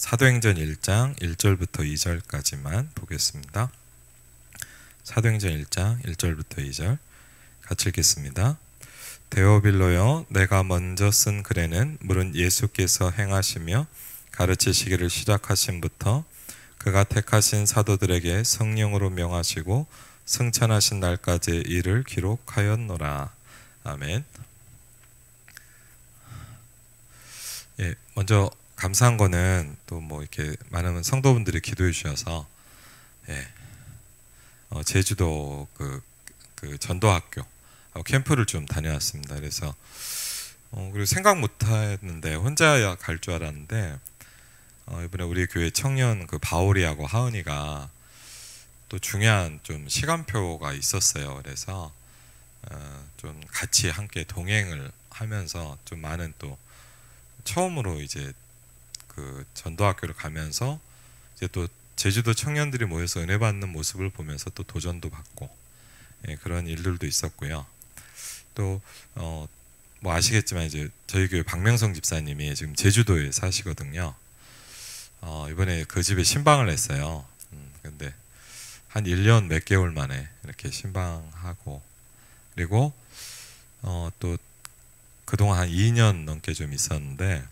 사도행전 1장 1절부터 2절까지만 보겠습니다. 사도행전 1장 1절부터 2절 같이 읽겠습니다. 데오빌로여, 내가 먼저 쓴 글에는 물은 예수께서 행하시며 가르치시기를 시작하심부터 그가 택하신 사도들에게 성령으로 명하시고 승천하신 날까지의 일을 기록하였노라. 아멘. 예, 먼저 감사한 거는 또 뭐 이렇게 많은 성도분들이 기도해 주셔서 제주도 그 전도학교 캠프를 좀 다녀왔습니다. 그래서 그리고 생각 못했는데 혼자 갈 줄 알았는데 이번에 우리 교회 청년 그 바오리하고 하은이가 또 중요한 좀 시간표가 있었어요. 그래서 좀 같이 함께 동행을 하면서 좀 많은 또 처음으로 이제 그 전도학교를 가면서 이제 또 제주도 청년들이 모여서 은혜 받는 모습을 보면서 또 도전도 받고 그런 일들도 있었고요. 또 뭐 아시겠지만 이제 저희 교회 박명성 집사님이 지금 제주도에 사시거든요. 이번에 그 집에 신방을 했어요. 근데 한 1년 몇 개월 만에 이렇게 신방하고, 그리고 또 그동안 한 2년 넘게 좀 있었는데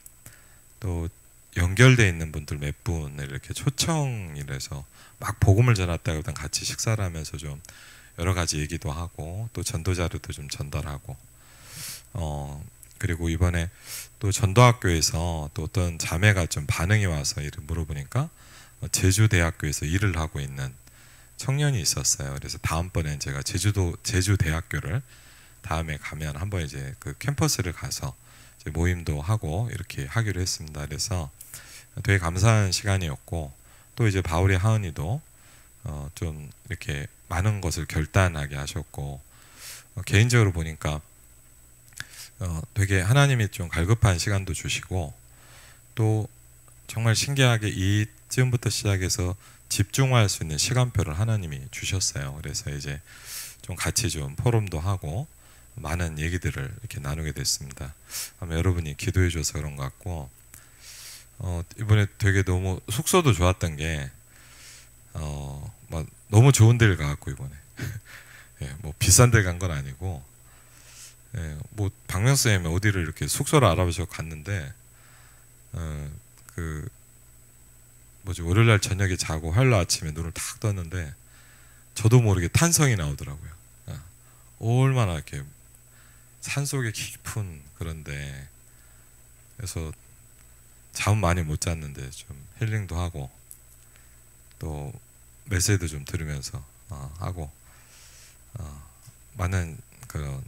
또 연결되어 있는 분들 몇 분을 이렇게 초청이라서 막 복음을 전했다가 일단 같이 식사를 하면서 좀 여러 가지 얘기도 하고 또 전도 자료도 좀 전달하고 그리고 이번에 또 전도학교에서 또 어떤 자매가 좀 반응이 와서 일을 물어보니까 제주대학교에서 일을 하고 있는 청년이 있었어요. 그래서 다음번엔 제가 제주대학교를 다음에 가면 한번 이제 그 캠퍼스를 가서 이제 모임도 하고 이렇게 하기로 했습니다. 그래서 되게 감사한 시간이었고, 또 이제 바울이 하은이도 좀 이렇게 많은 것을 결단하게 하셨고, 개인적으로 보니까 되게 하나님이 좀 갈급한 시간도 주시고, 또 정말 신기하게 이쯤부터 시작해서 집중할 수 있는 시간표를 하나님이 주셨어요. 그래서 이제 좀 같이 좀 포럼도 하고 많은 얘기들을 이렇게 나누게 됐습니다. 아마 여러분이 기도해 줘서 그런 것 같고, 이번에 되게 너무 숙소도 좋았던 게 막 너무 좋은 데를 가갖고 이번에 뭐 비싼 데 간 건 아니고 뭐 박명수님 어디를 이렇게 숙소를 알아보셔 갔는데 그 뭐지 월요일날 저녁에 자고 화요일 아침에 눈을 탁 떴는데 저도 모르게 탄성이 나오더라고요. 얼마나 이렇게 산속에 깊은 그런데, 그래서 잠 많이 못 잤는데 좀 힐링도 하고 또 메시지도 좀 들으면서 하고 많은 그런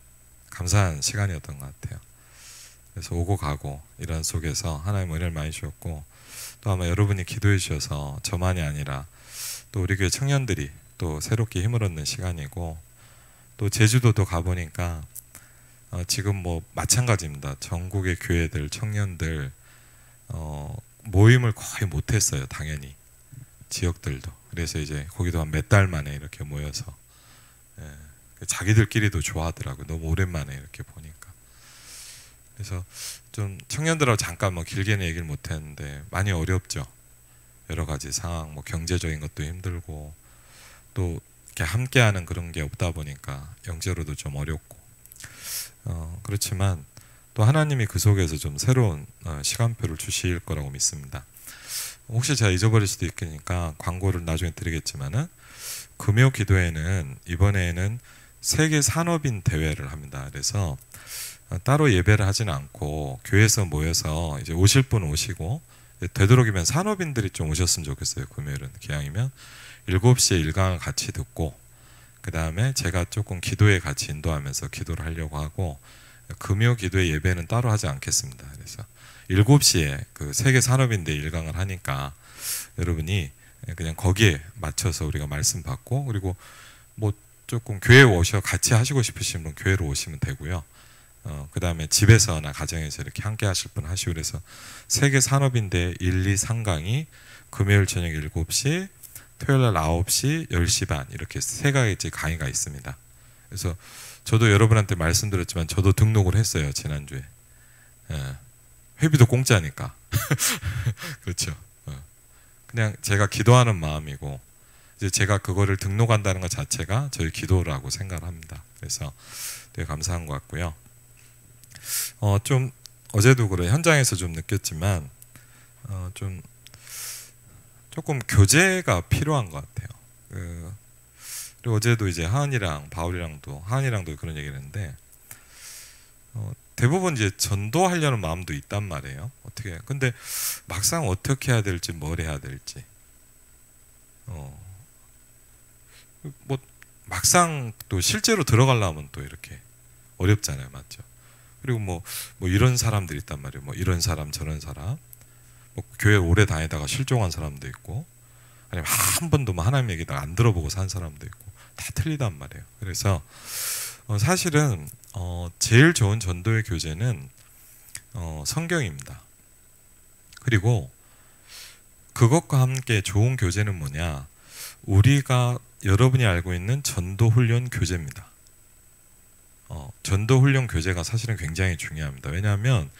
감사한 시간이었던 것 같아요. 그래서 오고 가고 이런 속에서 하나님 은혜를 많이 주셨고, 또 아마 여러분이 기도해 주셔서 저만이 아니라 또 우리 교회 청년들이 또 새롭게 힘을 얻는 시간이고, 또 제주도도 가보니까 지금 뭐 마찬가지입니다. 전국의 교회들 청년들 모임을 거의 못했어요. 당연히 지역들도. 그래서 이제 거기도 한 몇 달 만에 이렇게 모여서 자기들끼리도 좋아하더라고요. 너무 오랜만에 이렇게 보니까. 그래서 좀 청년들하고 잠깐 뭐 길게는 얘기를 못했는데 많이 어렵죠. 여러 가지 상황, 뭐 경제적인 것도 힘들고 또 이렇게 함께하는 그런 게 없다 보니까 영적으로도 좀 어렵고 그렇지만 또 하나님이 그 속에서 좀 새로운 시간표를 주실 거라고 믿습니다. 혹시 제가 잊어버릴 수도 있으니까 광고를 나중에 드리겠지만은 금요 기도회는 이번에는 세계 산업인 대회를 합니다. 그래서 따로 예배를 하지는 않고 교회에서 모여서 이제 오실 분 오시고, 되도록이면 산업인들이 좀 오셨으면 좋겠어요. 금요일은 기왕이면 7시에 일강을 같이 듣고, 그 다음에 제가 조금 기도에 같이 인도하면서 기도를 하려고 하고, 금요 기도회 예배는 따로 하지 않겠습니다. 그래서 7시에 그 세계 산업인대 일강을 하니까 여러분이 그냥 거기에 맞춰서 우리가 말씀 받고, 그리고 뭐 조금 교회에 오셔 같이 하시고 싶으신 분 교회로 오시면 되고요. 그 다음에 집에서나 가정에서 이렇게 함께 하실 분 하시고, 그래서 세계 산업인대 1, 2, 3강이 금요일 저녁 7시, 토요일 날 9시, 10시 반 이렇게 세 가지 강의가 있습니다. 그래서 저도 여러분한테 말씀드렸지만 저도 등록을 했어요. 지난주에. 회비도 공짜니까. 그렇죠. 그냥 제가 기도하는 마음이고 이제 제가 그거를 등록한다는 것 자체가 저희 기도라고 생각을 합니다. 그래서 되게 감사한 것 같고요. 좀 어제도 그래 현장에서 좀 느꼈지만 좀 조금 교제가 필요한 것 같아요. 그리고 어제도 이제 하은이랑도 그런 얘기를 했는데 대부분 이제 전도하려는 마음도 있단 말이에요. 어떻게? 근데 막상 어떻게 해야 될지 뭘 해야 될지 뭐 막상 또 실제로 들어가려면 또 이렇게 어렵잖아요, 맞죠? 그리고 뭐 이런 사람들이 있단 말이에요. 뭐 이런 사람 저런 사람, 뭐 교회 오래 다니다가 실종한 사람도 있고, 아니면 한 번도 뭐 하나님 얘기 안 들어보고 산 사람도 있고, 다 틀리단 말이에요. 그래서 사실은 제일 좋은 전도의 교재는 성경입니다. 그리고 그것과 함께 좋은 교재는 뭐냐? 우리가 여러분이 알고 있는 전도훈련 교재입니다. 전도훈련 교재가 사실은 굉장히 중요합니다. 왜냐하면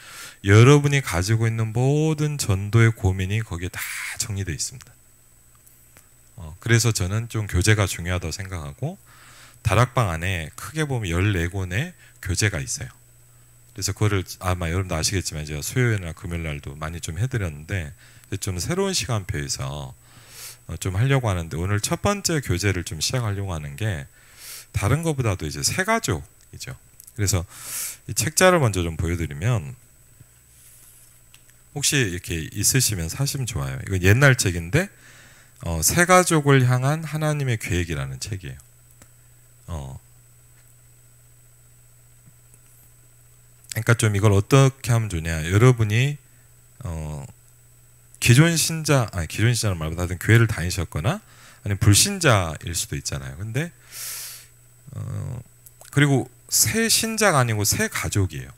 여러분이 가지고 있는 모든 전도의 고민이 거기에 다 정리되어 있습니다. 그래서 저는 좀 교재가 중요하다고 생각하고 다락방 안에 크게 보면 14권의 교재가 있어요. 그래서 그거를 아마 여러분도 아시겠지만 제가 수요일이나 금요일날도 많이 좀 해드렸는데 좀 새로운 시간표에서 좀 하려고 하는데 오늘 첫 번째 교재를 좀 시작하려고 하는 게 다른 것보다도 이제 새가족이죠. 그래서 이 책자를 먼저 좀 보여드리면 혹시 이렇게 있으시면 사시면 좋아요. 이건 옛날 책인데 새가족을 향한 하나님의 계획이라는 책이에요. 그러니까 좀 이걸 어떻게 하면 좋냐? 여러분이 기존 신자는 말보다 하여튼 교회를 다니셨거나 아니면 불신자일 수도 있잖아요. 근데 그리고 새 신자가 아니고 새 가족이에요.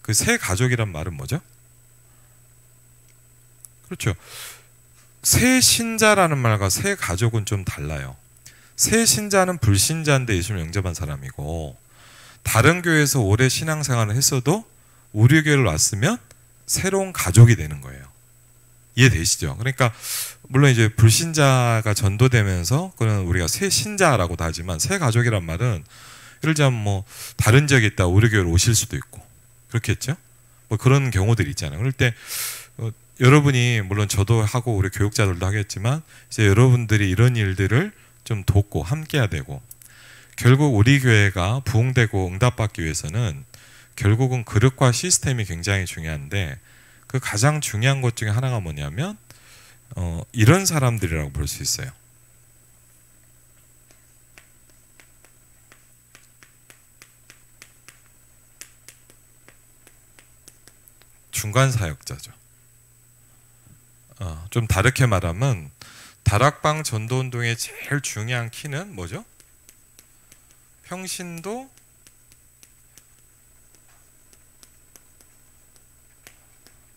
그 새 가족이란 말은 뭐죠? 그렇죠. 새 신자라는 말과 새 가족은 좀 달라요. 새 신자는 불신자인데 예수를 영접한 사람이고 다른 교회에서 오래 신앙생활을 했어도 우리 교회를 왔으면 새로운 가족이 되는 거예요. 이해되시죠? 그러니까 물론 이제 불신자가 전도되면서 그는 우리가 새 신자라고도 하지만 새 가족이란 말은 예를 들자면 뭐 다른 지역에 있다 우리 교회로 오실 수도 있고 그렇겠죠? 뭐 그런 경우들이 있잖아요. 그럴 때 여러분이 물론 저도 하고 우리 교육자들도 하겠지만 이제 여러분들이 이런 일들을 좀 돕고 함께해야 되고 결국 우리 교회가 부흥되고 응답받기 위해서는 결국은 그릇과 시스템이 굉장히 중요한데 그 가장 중요한 것 중에 하나가 뭐냐면 이런 사람들이라고 볼 수 있어요. 중간 사역자죠. 좀 다르게 말하면 다락방 전도운동의 제일 중요한 키는 뭐죠? 평신도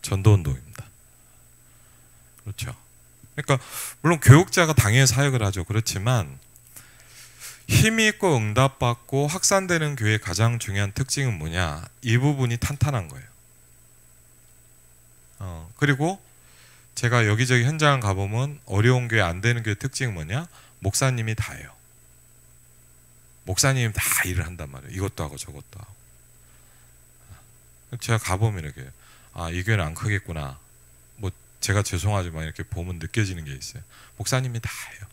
전도운동입니다. 그렇죠. 그러니까 물론 교육자가 당연히 사역을 하죠. 그렇지만 힘이 있고 응답받고 확산되는 교회의 가장 중요한 특징은 뭐냐? 이 부분이 탄탄한 거예요. 그리고 제가 여기저기 현장을 가보면 어려운 교회 안 되는 교회 특징은 뭐냐? 목사님이 다 해요. 목사님이 다 일을 한단 말이에요. 이것도 하고 저것도 하고. 제가 가보면 이렇게 이 교회는 안 크겠구나. 뭐 제가 죄송하지만 이렇게 보면 느껴지는 게 있어요. 목사님이 다 해요.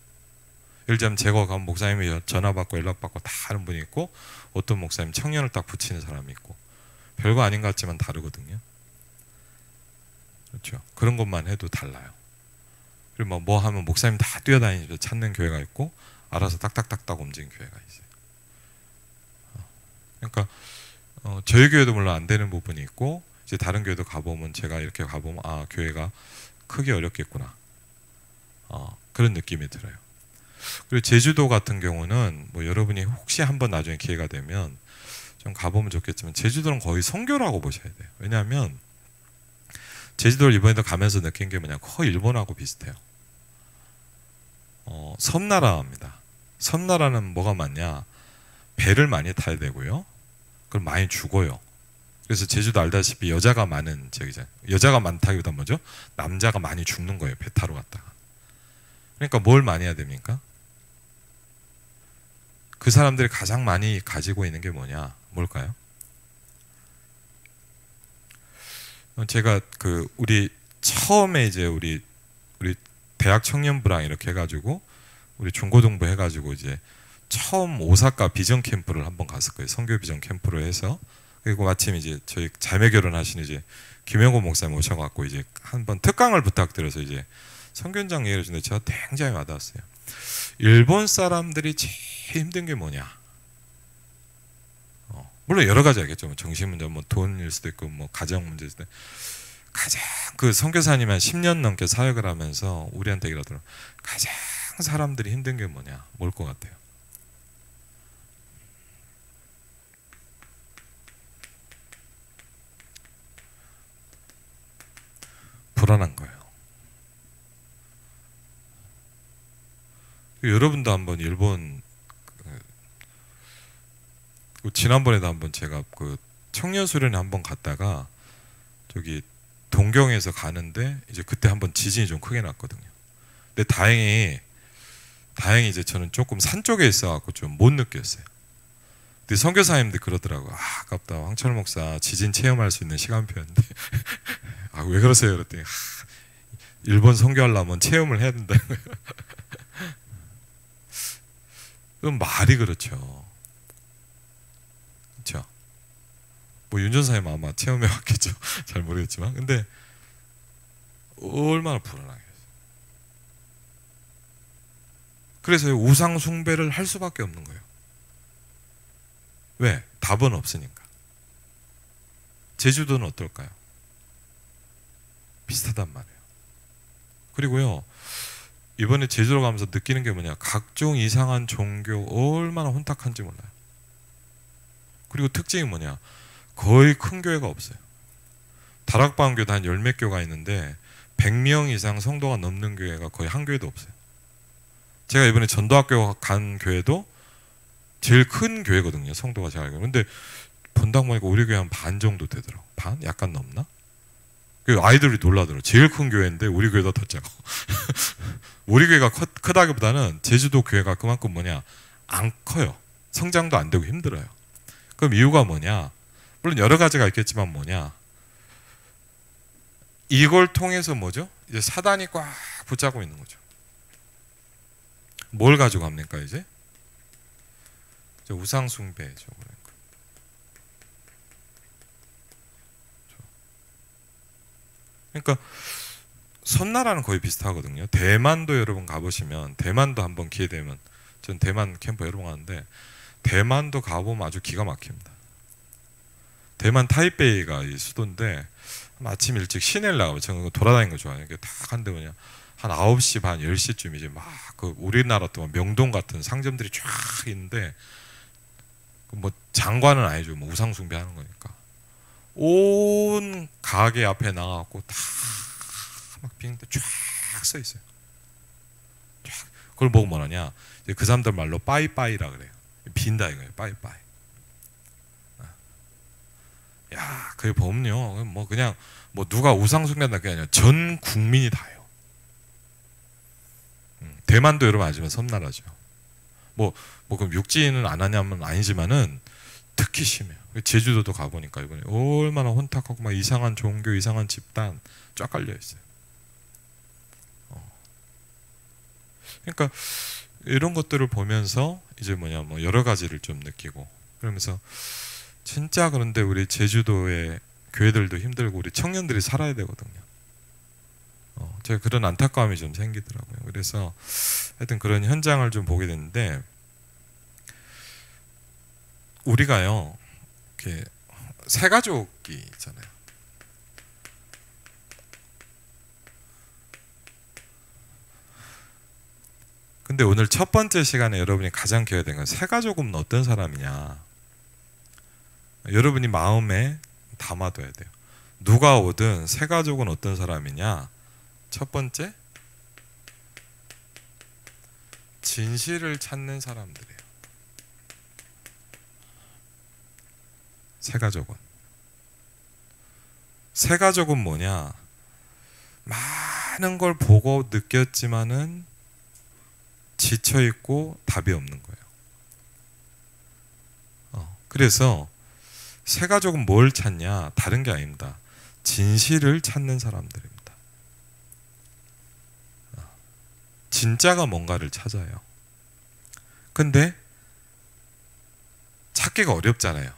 예를 들자면 제가 가면 목사님이 전화 받고 연락 받고 다 하는 분이 있고 어떤 목사님 청년을 딱 붙이는 사람이 있고 별거 아닌 것 같지만 다르거든요. 그렇죠. 그런 것만 해도 달라요. 그리고 뭐 하면 목사님 다 뛰어다니면서 찾는 교회가 있고 알아서 딱딱딱딱 움직이는 교회가 있어요. 그러니까 저희 교회도 물론 안 되는 부분이 있고 이제 다른 교회도 가보면 제가 이렇게 가보면 교회가 크기 어렵겠구나. 그런 느낌이 들어요. 그리고 제주도 같은 경우는 뭐 여러분이 혹시 한번 나중에 기회가 되면 좀 가보면 좋겠지만 제주도는 거의 선교라고 보셔야 돼요. 왜냐하면 제주도를 이번에도 가면서 느낀 게 뭐냐 거의 일본하고 비슷해요. 섬나라입니다. 섬나라는 뭐가 많냐 배를 많이 타야 되고요. 그럼 많이 죽어요. 그래서 제주도 알다시피 여자가 많은 지역이잖아요. 여자가 많다기보다 뭐죠? 남자가 많이 죽는 거예요. 배 타러 갔다가. 그러니까 뭘 많이 해야 됩니까? 그 사람들이 가장 많이 가지고 있는 게 뭐냐? 뭘까요? 제가 그 우리 처음에 이제 우리 대학 청년부랑 이렇게 해가지고 우리 중고등부 해가지고 이제 처음 오사카 비전 캠프를 한번 갔을 거예요. 선교 비전 캠프를 해서. 그리고 마침 이제 저희 자매 결혼하신 이제 김영곤 목사님 오셔갖고 이제 한번 특강을 부탁드려서 이제 선교현장 얘기를 해주는데 제가 굉장히 와닿았어요. 일본 사람들이 제일 힘든 게 뭐냐? 물론 여러 가지 알겠죠. 뭐 정신 문제, 뭐 돈일 수도 있고, 뭐 가정 문제일 수도 있고. 가장 그 선교사님 한 10년 넘게 사역을 하면서 우리한테 얘기하더라고요. 가장 사람들이 힘든 게 뭐냐? 뭘 것 같아요? 불안한 거예요. 여러분도 한번 일본 지난번에도 한번 제가 그 청년 수련회 한번 갔다가 저기 동경에서 가는데 이제 그때 한번 지진이 좀 크게 났거든요. 근데 다행히 이제 저는 조금 산 쪽에 있어갖고 좀 못 느꼈어요. 근데 선교사님들 그러더라고. 아깝다. 황철 목사 지진 체험할 수 있는 시간표였는데 왜 그러세요? 그랬더니 일본 선교하려면 체험을 해야 된다. 그럼 말이 그렇죠. 그렇죠. 뭐 윤전사님 아마 체험해 왔겠죠. 잘 모르겠지만, 근데 얼마나 불안하겠어요. 그래서 우상 숭배를 할 수밖에 없는 거예요. 왜? 답은 없으니까. 제주도는 어떨까요? 비슷하단 말이에요. 그리고요, 이번에 제주도 가면서 느끼는 게 뭐냐, 각종 이상한 종교 얼마나 혼탁한지 몰라요. 그리고 특징이 뭐냐, 거의 큰 교회가 없어요. 다락방 교도 한 10몇 교가 있는데 100명 이상 성도가 넘는 교회가 거의 한 교회도 없어요. 제가 이번에 전도학교 간 교회도 제일 큰 교회거든요. 성도가 제가 알고. 근데 본당 보니까 우리 교회 한 반 정도 되더라고. 반? 약간 넘나? 그 아이들이 놀라더라고. 제일 큰 교회인데 우리 교회가 더 작아. 우리 교회가 크다기보다는 제주도 교회가 그만큼 뭐냐, 안 커요. 성장도 안 되고 힘들어요. 그럼 이유가 뭐냐? 물론 여러 가지가 있겠지만 뭐냐? 이걸 통해서 뭐죠? 이제 사단이 꽉 붙잡고 있는 거죠. 뭘 가지고 갑니까 이제? 우상 숭배죠. 그러니까 섬나라는 거의 비슷하거든요. 대만도 여러분 가보시면, 대만도 한번 기회 되면, 전 대만 캠프 여러 번 가는데 대만도 가보면 아주 기가 막힙니다. 대만 타이베이가 이 수도인데 아침 일찍 시내를 나가면, 저는 돌아다니는 거 좋아해요. 딱 한데 뭐냐, 한 9시 반 10시쯤 이제 막 그 우리나라 또 명동 같은 상점들이 쫙 있는데, 뭐 장관은 아니죠. 뭐 우상 숭배하는 거니까 온 가게 앞에 나가고 다 막 비는데 쫙 써 있어요. 쫙. 그걸 보고 뭐하냐, 그 사람들 말로 빠이빠이라 그래요. 빈다 이거예요. 빠이빠이. 야, 그게 보면요, 뭐 그냥 뭐 누가 우상 숭배한다 게 아니라 전 국민이 다요. 대만도 여러분 아시면 섬나라죠. 뭐 그럼 육지는 안 하냐면 아니지만은 특히 심해요. 제주도도 가보니까 이번에 얼마나 혼탁하고 막 이상한 종교, 이상한 집단 쫙 깔려 있어요. 그러니까 이런 것들을 보면서 이제 뭐냐, 뭐 여러 가지를 좀 느끼고, 그러면서 진짜 그런데 우리 제주도의 교회들도 힘들고 우리 청년들이 살아야 되거든요. 제가 그런 안타까움이 좀 생기더라고요. 그래서 하여튼 그런 현장을 좀 보게 됐는데, 우리가요, 이렇게 세 가족이 있잖아요. 근데 오늘 첫 번째 시간에 여러분이 가장 기억해야 되는 건, 세 가족은 어떤 사람이냐, 여러분이 마음에 담아둬야 돼요. 누가 오든 세 가족은 어떤 사람이냐, 첫 번째, 진실을 찾는 사람들이에요. 세 가족은 새 가족은 뭐냐? 많은 걸 보고 느꼈지만은 지쳐 있고 답이 없는 거예요. 그래서 새 가족은 뭘 찾냐? 다른 게 아닙니다. 진실을 찾는 사람들입니다. 진짜가 뭔가를 찾아요. 근데 찾기가 어렵잖아요.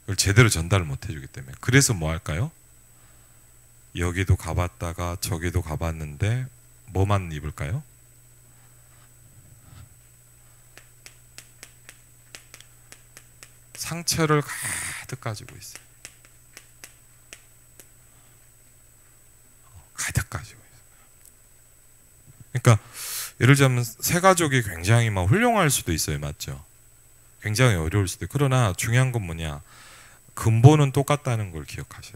그걸 제대로 전달을 못 해주기 때문에. 그래서 뭐 할까요? 여기도 가봤다가 저기도 가봤는데 뭐만 입을까요? 상처를 가득 가지고 있어요. 가득 가지고 있어요. 그러니까 예를 들자면 새 가족이 굉장히 막 훌륭할 수도 있어요. 맞죠? 굉장히 어려울 수도 있고. 그러나 중요한 건 뭐냐? 근본은 똑같다는 걸 기억하셔야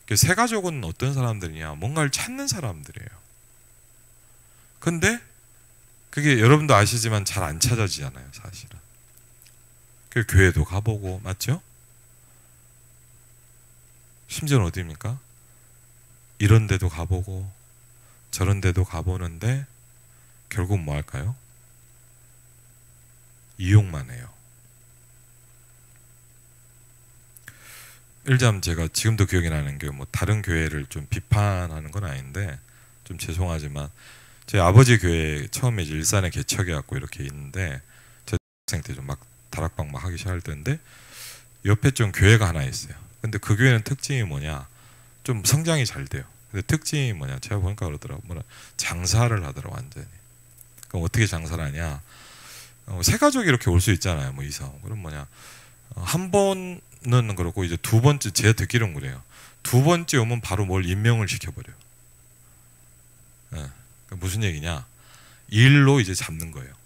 돼요. 새 가족은 어떤 사람들이냐? 뭔가를 찾는 사람들이에요. 근데 그게 여러분도 아시지만 잘 안 찾아지잖아요. 사실은. 그 교회도 가보고, 맞죠? 심지어는 어디입니까? 이런 데도 가보고 저런 데도 가보는데 결국 뭐 할까요? 이용만 해요. 일점 제가 지금도 기억이 나는 게 뭐 다른 교회를 좀 비판하는 건 아닌데 좀 죄송하지만 제 아버지 교회 처음에 이제 일산에 개척해 갖고 이렇게 있는데 제 학생 때 좀 막 다락방 막 하기 시작할 때인데 옆에 좀 교회가 하나 있어요. 근데 그 교회는 특징이 뭐냐? 좀 성장이 잘 돼요. 근데 특징이 뭐냐? 제가 보니까 그러더라고. 뭐라 장사를 하더라고 완전히. 그럼 어떻게 장사를 하냐? 새 가족이 이렇게 올 수 있잖아요. 뭐 이사. 그럼 뭐냐? 한 번은 그렇고 이제 두 번째 제가 듣기로는 그래요. 두 번째 오면 바로 뭘 임명을 시켜버려요. 네. 그러니까 무슨 얘기냐? 일로 이제 잡는 거예요.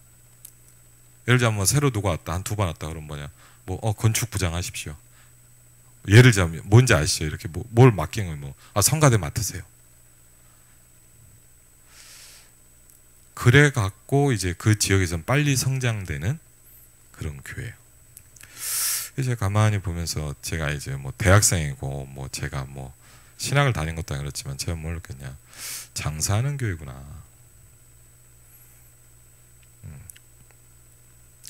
예를 들자면 뭐 새로 누가 왔다 한 두 번 왔다 그러면 뭐냐? 뭐 건축부장 하십시오. 예를 들자면 뭔지 아시죠? 이렇게 뭘 맡긴 거예요. 뭐 성가대 맡으세요. 그래 갖고 이제 그 지역에서는 빨리 성장되는 그런 교회예요. 이제 가만히 보면서 제가 이제 뭐 대학생이고 뭐 제가 뭐 신학을 다닌 것도 그렇지만 제가 뭘 느꼈냐? 장사하는 교회구나.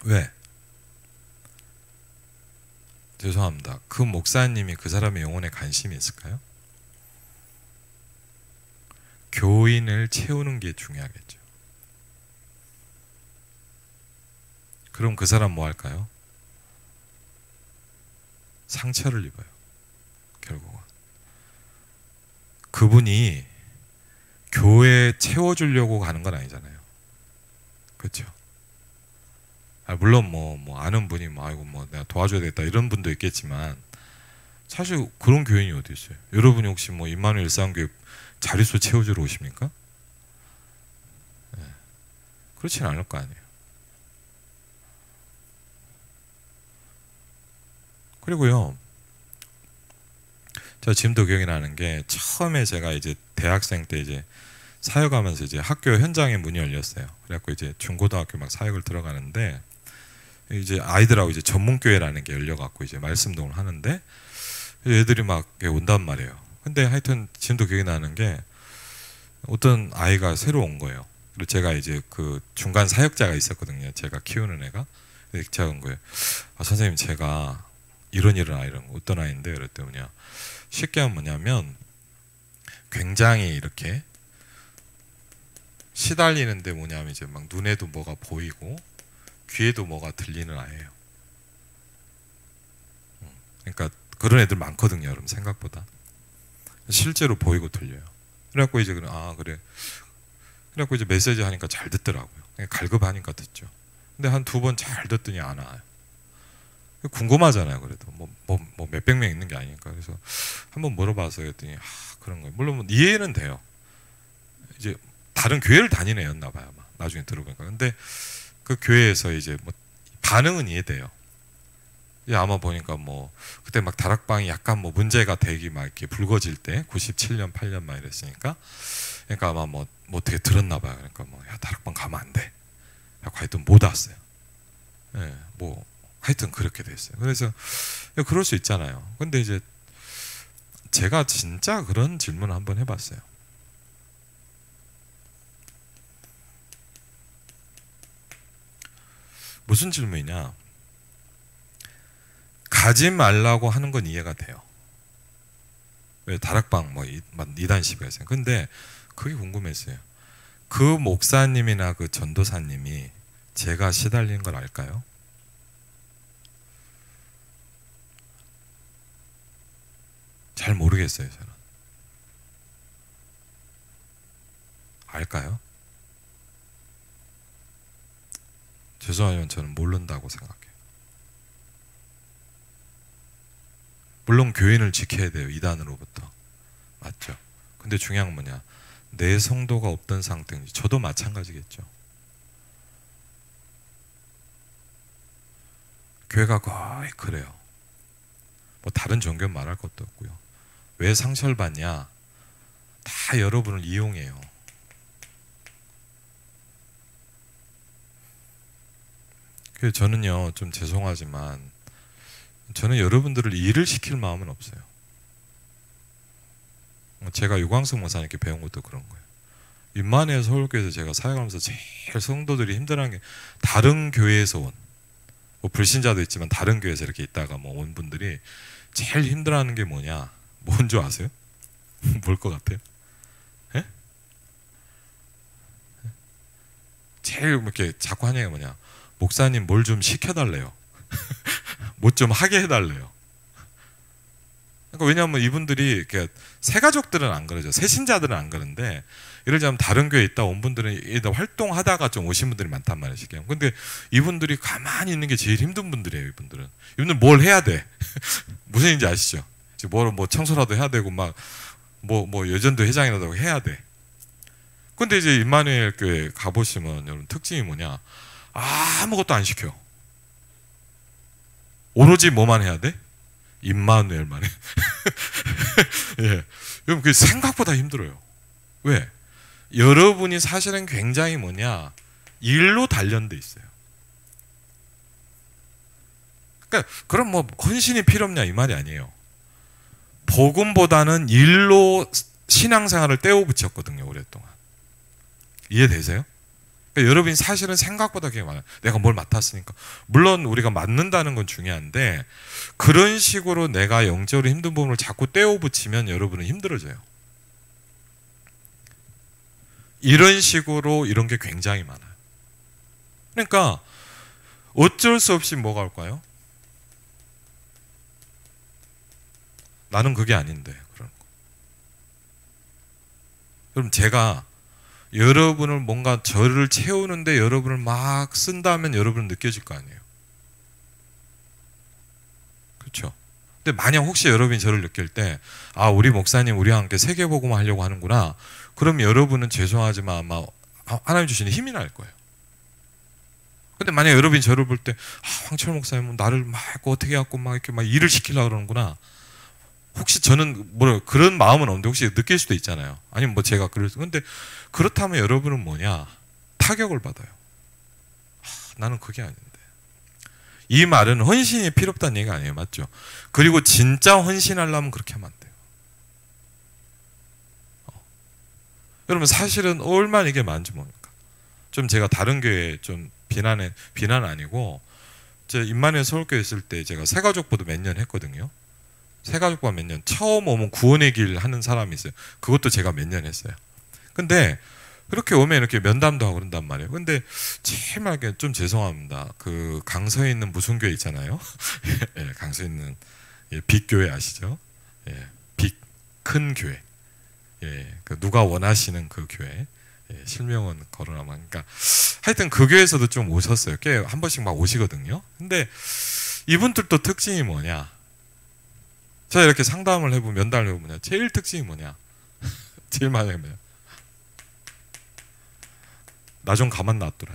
왜? 죄송합니다. 그 목사님이 그 사람의 영혼에 관심이 있을까요? 교인을 채우는 게 중요하겠죠. 그럼 그 사람 뭐 할까요? 상처를 입어요. 결국은. 그분이 교회에 채워주려고 가는 건 아니잖아요. 그렇죠? 물론 뭐 아는 분이 아이고 뭐 내가 도와줘야 되겠다 이런 분도 있겠지만 사실 그런 교인이 어디 있어요? 여러분이 혹시 뭐 임마누엘 일상교회 자릿수 채워주러 오십니까? 네. 그렇진 않을 거 아니에요. 그리고요, 제가 지금도 기억이 나는 게 처음에 제가 이제 대학생 때 이제 사역하면서 이제 학교 현장에 문이 열렸어요. 그래갖고 이제 중고등학교 막 사역을 들어가는데 이제 아이들하고 이제 전문교회라는 게 열려갖고 이제 말씀동을 하는데 애들이 막 온단 말이에요. 근데 하여튼 지금도 기억이 나는 게 어떤 아이가 새로 온 거예요. 그리고 제가 이제 그 중간 사역자가 있었거든요. 제가 키우는 애가. 제가 온 거예요. 선생님 제가 이런 아이는 어떤 아이인데 그랬더니 뭐냐 쉽게 하면 뭐냐면 굉장히 이렇게 시달리는데 뭐냐면 이제 막 눈에도 뭐가 보이고 귀에도 뭐가 들리는 아이예요. 그러니까 그런 애들 많거든요, 여러분 생각보다. 실제로 보이고 들려요. 그래갖고 이제 그래. 그래갖고 이제 메시지 하니까 잘 듣더라고요. 갈급하니까 듣죠. 근데 한 두 번 잘 듣더니 안 와요. 궁금하잖아요. 그래도 뭐 몇백 명 있는 게 아니니까. 그래서 한번 물어봐서 했더니 그런 거예요. 물론 이해는 돼요. 이제 다른 교회를 다니는 애였나 봐요. 아마 나중에 들어보니까. 근데 그 교회에서 이제 뭐 반응은 이해돼요. 아마 보니까 뭐 그때 막 다락방이 약간 뭐 문제가 되기 막 이렇게 불거질 때 97년 8년 막 이랬으니까 그러니까 아마 뭐 어떻게 들었나 봐요. 그러니까 뭐 야 다락방 가면 안 돼. 하여튼 못 왔어요. 예, 뭐 하여튼 그렇게 됐어요. 그래서 그럴 수 있잖아요. 근데 이제 제가 진짜 그런 질문을 한번 해봤어요. 무슨 질문이냐? 가지 말라고 하는 건 이해가 돼요. 왜 다락방 뭐 이단 시비가 있어요. 근데 그게 궁금했어요. 그 목사님이나 그 전도사님이 제가 시달리는 걸 알까요? 잘 모르겠어요, 저는. 알까요? 죄송하지만 저는 모른다고 생각해요. 물론 교인을 지켜야 돼요, 이단으로부터. 맞죠? 근데 중요한 건 뭐냐? 내 성도가 없던 상태인지, 저도 마찬가지겠죠. 교회가 거의 그래요. 뭐 다른 종교는 말할 것도 없고요. 왜 상처를 받냐? 다 여러분을 이용해요. 그래서 저는요, 좀 죄송하지만 저는 여러분들을 일을 시킬 마음은 없어요. 제가 유광석 목사님께 배운 것도 그런 거예요. 임마누엘 서울교회에서 제가 사역하면서 제일 성도들이 힘들어하는 게, 다른 교회에서 온, 뭐 불신자도 있지만 다른 교회에서 이렇게 있다가 뭐 온 분들이 제일 힘들어하는 게 뭐냐? 뭔지 아세요? 뭘 것 같아요? 예? 제일 이렇게 자꾸 하는 게 뭐냐? 목사님 뭘 좀 시켜달래요. 뭐 좀 하게 해달래요. 그러니까 왜냐하면 이분들이 새 가족들은 안 그러죠. 새 신자들은 안 그런데, 예를 들자면 다른 교회에 있다 온 분들은 일단 활동하다가 좀 오신 분들이 많단 말이에요. 근데 이분들이 가만히 있는 게 제일 힘든 분들이에요. 이분들 뭘 해야 돼? 무슨 얘기인지 아시죠? 뭐 청소라도 해야 되고 막 뭐 여전도 회장이라도 해야 돼. 근데 이제 임마누엘 교회 가보시면 여러분 특징이 뭐냐? 아무것도 안 시켜. 오로지 뭐만 해야 돼? 임마누엘만 해. 예. 여러분 그 생각보다 힘들어요. 왜? 여러분이 사실은 굉장히 뭐냐? 일로 단련돼 있어요. 그러니까 그럼 뭐 헌신이 필요 없냐 이 말이 아니에요. 복음보다는 일로 신앙생활을 떼어 붙였거든요, 오랫동안. 이해되세요? 그러니까 여러분이 사실은 생각보다 그게 많아요. 내가 뭘 맡았으니까. 물론 우리가 맡는다는 건 중요한데, 그런 식으로 내가 영적으로 힘든 부분을 자꾸 떼어 붙이면 여러분은 힘들어져요. 이런 식으로 이런 게 굉장히 많아요. 그러니까 어쩔 수 없이 뭐가 올까요? 나는 그게 아닌데 그런 거. 그럼 제가 여러분을 뭔가 저를 채우는데 여러분을 막 쓴다면 여러분은 느껴질 거 아니에요. 그렇죠? 근데 만약 혹시 여러분이 저를 느낄 때, 우리 목사님 우리와 함께 세계복음 하려고 하는구나, 그럼 여러분은 죄송하지만 아마 하나님 주시는 힘이 날 거예요. 근데 만약 여러분이 저를 볼 때, 황철 목사님은 나를 막 어떻게 해갖고 막 이렇게 막 일을 시키려고 그러는구나, 혹시 저는 그런 마음은 없는데 혹시 느낄 수도 있잖아요. 아니면 뭐 제가 그럴 수. 근데 그렇다면 여러분은 뭐냐? 타격을 받아요. 나는 그게 아닌데. 이 말은 헌신이 필요 없다는 얘기가 아니에요. 맞죠? 그리고 진짜 헌신하려면 그렇게 하면 안 돼요. 여러분 사실은 얼마나 이게 많은지 모르니까. 좀 제가 다른 교회 좀 비난 아니고, 제가 임마누엘 서울교회 있을 때 제가 새가족부도 몇 년 했거든요. 새가족과 몇 년, 처음 오면 구원의 길 하는 사람이 있어요. 그것도 제가 몇 년 했어요. 근데 그렇게 오면 이렇게 면담도 하고 그런단 말이에요. 근데 제일 좀 죄송합니다. 그 강서에 있는 무슨 교회 있잖아요. 예, 강서에 있는 빅교회 아시죠? 예, 큰 교회. 예, 그 누가 원하시는 그 교회. 예, 실명은 거론하면. 그러니까 하여튼 그 교회에서도 좀 오셨어요. 꽤 한 번씩 막 오시거든요. 근데 이분들도 특징이 뭐냐? 제가 이렇게 상담을 해보면, 면담을 해보면 제일 특징이 뭐냐? 제일 많이 뭐냐? 나 좀 가만 놔두라.